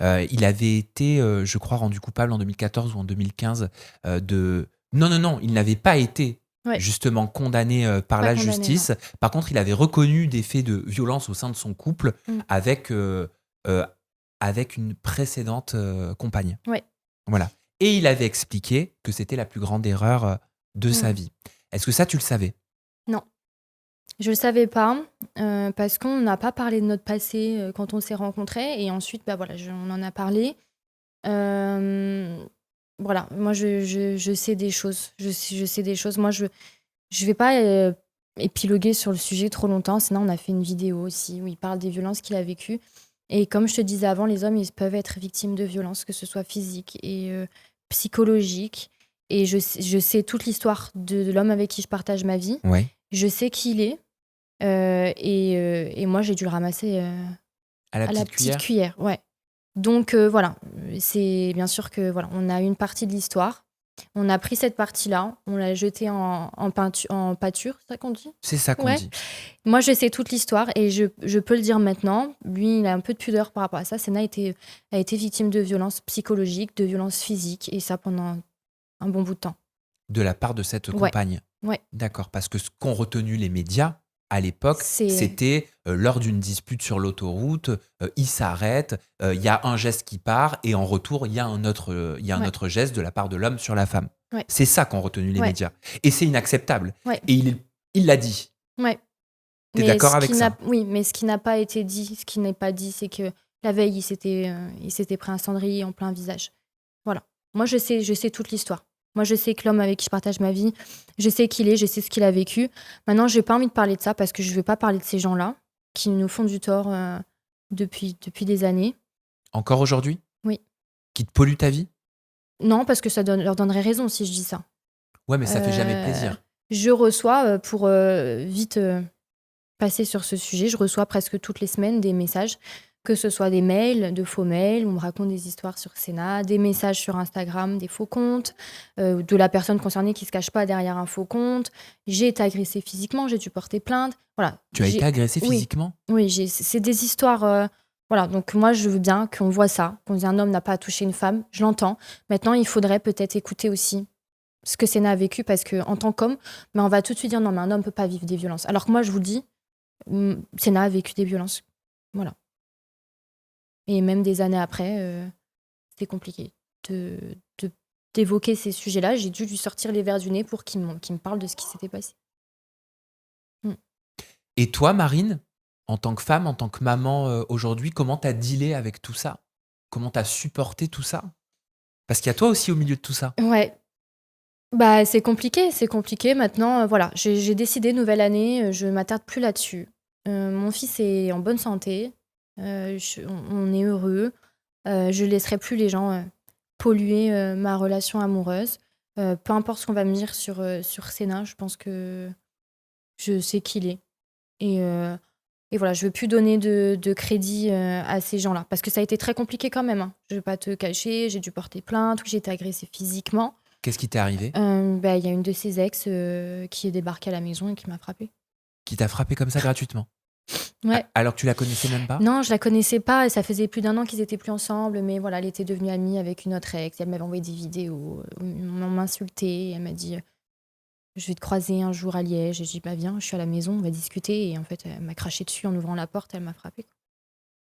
Il avait été, je crois, rendu coupable en 2014 ou en 2015 de... Non, il n'avait pas été Ouais. justement condamné par Pas la condamné, justice. Par contre, il avait reconnu des faits de violence au sein de son couple avec une précédente compagne. Ouais. Voilà. Et il avait expliqué que c'était la plus grande erreur de sa vie. Est-ce que ça, tu le savais? Non. Je le savais pas parce qu'on n'a pas parlé de notre passé quand on s'est rencontrés. Et ensuite, on en a parlé. Voilà, moi, je sais des choses. Je sais des choses. Moi, je vais pas épiloguer sur le sujet trop longtemps. Sinon, on a fait une vidéo aussi où il parle des violences qu'il a vécues. Et comme je te disais avant, les hommes, ils peuvent être victimes de violences, que ce soit physiques et psychologiques. Et je sais toute l'histoire de l'homme avec qui je partage ma vie. Ouais. Je sais qui il est. Et moi, j'ai dû le ramasser À la petite cuillère. Ouais. Donc voilà, c'est bien sûr que voilà, on a une partie de l'histoire. On a pris cette partie-là, on l'a jetée en pâture, c'est ça qu'on dit? C'est ça qu'on dit. Moi, je sais toute l'histoire et je peux le dire maintenant. Lui, il a un peu de pudeur par rapport à ça. Sénat a été victime de violences psychologiques, de violences physiques, et ça pendant un bon bout de temps. De la part de cette compagne. Ouais. D'accord, parce que ce qu'ont retenu les médias à l'époque, c'était lors d'une dispute sur l'autoroute, il s'arrête, il y a un geste qui part et en retour, il y a un autre geste de la part de l'homme sur la femme. Ouais. C'est ça qu'ont retenu les médias. Et c'est inacceptable. Ouais. Et il l'a dit. Ouais. T'es d'accord avec ça? Oui, mais ce qui n'a pas été dit, ce qui n'est pas dit, c'est que la veille, il s'était pris un cendrier en plein visage. Voilà. Moi, je sais toute l'histoire. Moi, je sais que l'homme avec qui je partage ma vie, je sais qui il est, je sais ce qu'il a vécu. Maintenant, j'ai pas envie de parler de ça parce que je veux pas parler de ces gens-là qui nous font du tort depuis des années. Encore aujourd'hui? Oui. Qui te polluent ta vie? Non, parce que ça leur donnerait raison si je dis ça. Ouais, mais ça fait jamais plaisir. Je reçois, pour vite passer sur ce sujet, je reçois presque toutes les semaines des messages, que ce soit des mails, de faux mails, où on me raconte des histoires sur Sénat, des messages sur Instagram, des faux comptes, de la personne concernée qui se cache pas derrière un faux compte. J'ai été agressée physiquement, j'ai dû porter plainte. Voilà. Tu as été agressée physiquement? Oui, c'est des histoires... Voilà, donc moi je veux bien qu'on voit ça, qu'on dise un homme n'a pas à toucher une femme, je l'entends. Maintenant, il faudrait peut-être écouter aussi ce que Sénat a vécu, parce qu'en tant qu'homme, on va tout de suite dire non, mais un homme peut pas vivre des violences. Alors que moi, je vous le dis, Sénat a vécu des violences. Voilà. Et même des années après, c'était compliqué d'évoquer ces sujets-là. J'ai dû lui sortir les verres du nez pour qu'il me parle de ce qui s'était passé. Et toi, Marine, en tant que femme, en tant que maman aujourd'hui, comment t'as dealé avec tout ça? Comment t'as supporté tout ça? Parce qu'il y a toi aussi au milieu de tout ça. Ouais. Bah, c'est compliqué. Maintenant, voilà, j'ai décidé, nouvelle année, je m'attarde plus là-dessus. Mon fils est en bonne santé, on est heureux. Je laisserai plus les gens polluer ma relation amoureuse. Peu importe ce qu'on va me dire sur Sénat, je pense que je sais qui il est. Et voilà, je veux plus donner de crédit à ces gens-là. Parce que ça a été très compliqué quand même, hein. Je vais pas te cacher, j'ai dû porter plainte, j'ai été agressée physiquement. Qu'est-ce qui t'est arrivé? Bah, y a une de ses ex qui est débarquée à la maison et qui m'a frappée. Qui t'a frappé comme ça gratuitement? Ouais. Alors que tu la connaissais même pas? Non, je la connaissais pas et ça faisait plus d'1 an qu'ils étaient plus ensemble. Mais voilà, elle était devenue amie avec une autre ex. Elle m'avait envoyé des vidéos, on m'insultait. Elle m'a dit je vais te croiser un jour à Liège. J'ai dit bah viens, je suis à la maison, on va discuter. Et en fait, elle m'a craché dessus en ouvrant la porte. Elle m'a frappée.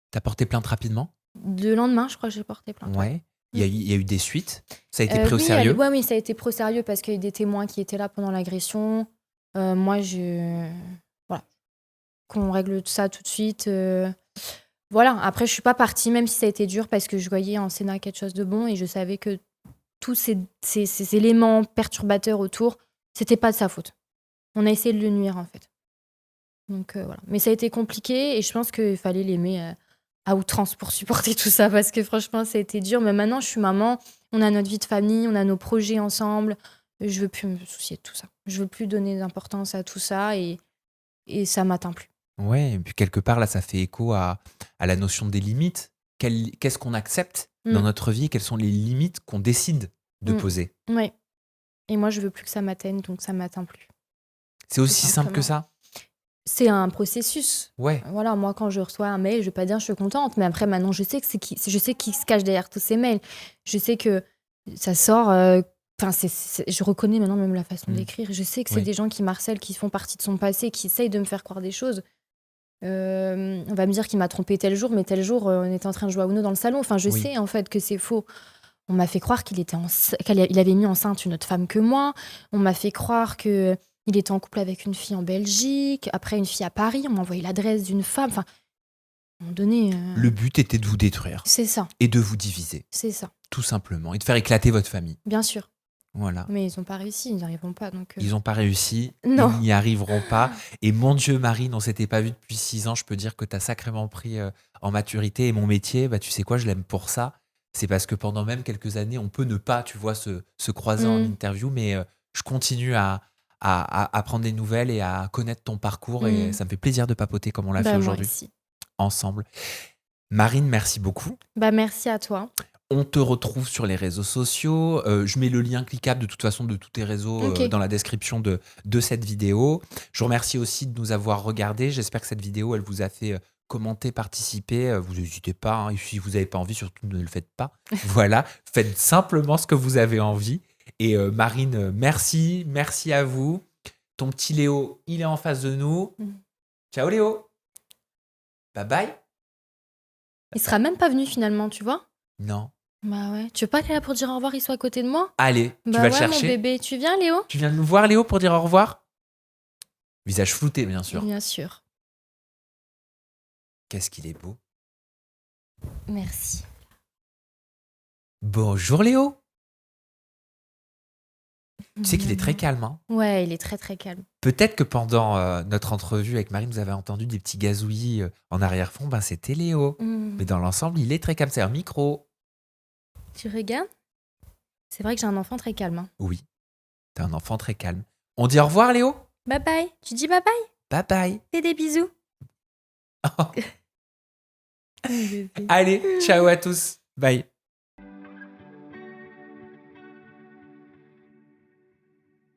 T'as porté plainte rapidement? Le lendemain, je crois que j'ai porté plainte. Ouais. Il y a eu des suites? Ça a été pris au Oui, sérieux? oui, ça a été pris au sérieux parce qu'il y a eu des témoins qui étaient là pendant l'agression. Moi, voilà, qu'on règle ça tout de suite. Voilà, après, je suis pas partie, même si ça a été dur, parce que je voyais en Sénat quelque chose de bon et je savais que tous ces éléments perturbateurs autour, c'était pas de sa faute. On a essayé de le nuire, en fait. Donc voilà. Mais ça a été compliqué et je pense qu'il fallait l'aimer à outrance pour supporter tout ça parce que franchement, ça a été dur. Mais maintenant, je suis maman, on a notre vie de famille, on a nos projets ensemble. Je veux plus me soucier de tout ça. Je veux plus donner d'importance à tout ça et ça m'atteint plus. Ouais, et puis quelque part, là, ça fait écho à la notion des limites. Qu'est-ce qu'on accepte dans notre vie? Quelles sont les limites qu'on décide de poser? Ouais. Et moi, je veux plus que ça m'atteigne, donc ça m'atteint plus. C'est aussi simple que ça? C'est un processus. Ouais. Voilà, moi, quand je reçois un mail, je vais pas dire je suis contente, mais après, maintenant, je sais je sais qui se cache derrière tous ces mails. Je sais que ça sort. Je reconnais maintenant même la façon d'écrire. Je sais que c'est des gens qui m'harcèlent, qui font partie de son passé, qui essayent de me faire croire des choses. On va me dire qu'il m'a trompé tel jour, mais tel jour, on était en train de jouer à Uno dans le salon. Enfin, je sais en fait que c'est faux. On m'a fait croire qu'il avait mis enceinte une autre femme que moi. On m'a fait croire qu'il était en couple avec une fille en Belgique, après une fille à Paris. On m'a envoyé l'adresse d'une femme. Enfin, à un moment donné. Le but était de vous détruire. C'est ça. Et de vous diviser. C'est ça. Tout simplement. Et de faire éclater votre famille. Bien sûr. Voilà. Mais ils n'ont pas réussi, ils n'y arriveront pas. Donc Ils n'ont pas réussi, non. Ils n'y arriveront pas. Et mon Dieu, Marine, on s'était pas vu depuis 6 ans. Je peux dire que tu as sacrément pris en maturité. Et mon métier, bah, tu sais quoi, je l'aime pour ça. C'est parce que pendant même quelques années, on peut ne pas, tu vois, se croiser en interview. Mais je continue à prendre des nouvelles et à connaître ton parcours. Et ça me fait plaisir de papoter comme on l'a fait aujourd'hui. Ensemble. Marine, merci beaucoup. Bah, merci à toi. On te retrouve sur les réseaux sociaux. Je mets le lien cliquable de toute façon de tous tes réseaux dans la description de cette vidéo. Je vous remercie aussi de nous avoir regardés. J'espère que cette vidéo, elle vous a fait commenter, participer. Vous n'hésitez pas. Hein. Si vous n'avez pas envie, surtout ne le faites pas. Voilà, faites simplement ce que vous avez envie. Et Marine, merci. Merci à vous. Ton petit Léo, il est en face de nous. Ciao Léo. Bye bye. Il sera même pas venu finalement, tu vois? Non. Bah ouais. Tu veux pas qu'il est là pour dire au revoir, il soit à côté de moi? Allez, tu vas le chercher. Mon bébé, tu viens Léo? Tu viens de nous voir Léo pour dire au revoir? Visage flouté, bien sûr. Bien sûr. Qu'est-ce qu'il est beau. Merci. Bonjour Léo. Tu sais qu'il est très calme. Hein. Ouais, il est très très calme. Peut-être que pendant notre entrevue avec Marine, vous avez entendu des petits gazouillis en arrière-fond. Ben, c'était Léo. Mais dans l'ensemble, il est très calme. C'est un micro. Tu regardes? C'est vrai que j'ai un enfant très calme. Hein. Oui, t'as un enfant très calme. On dit au revoir Léo? Bye bye. Tu dis bye bye? Bye bye. Fais des bisous. Allez, ciao à tous. Bye.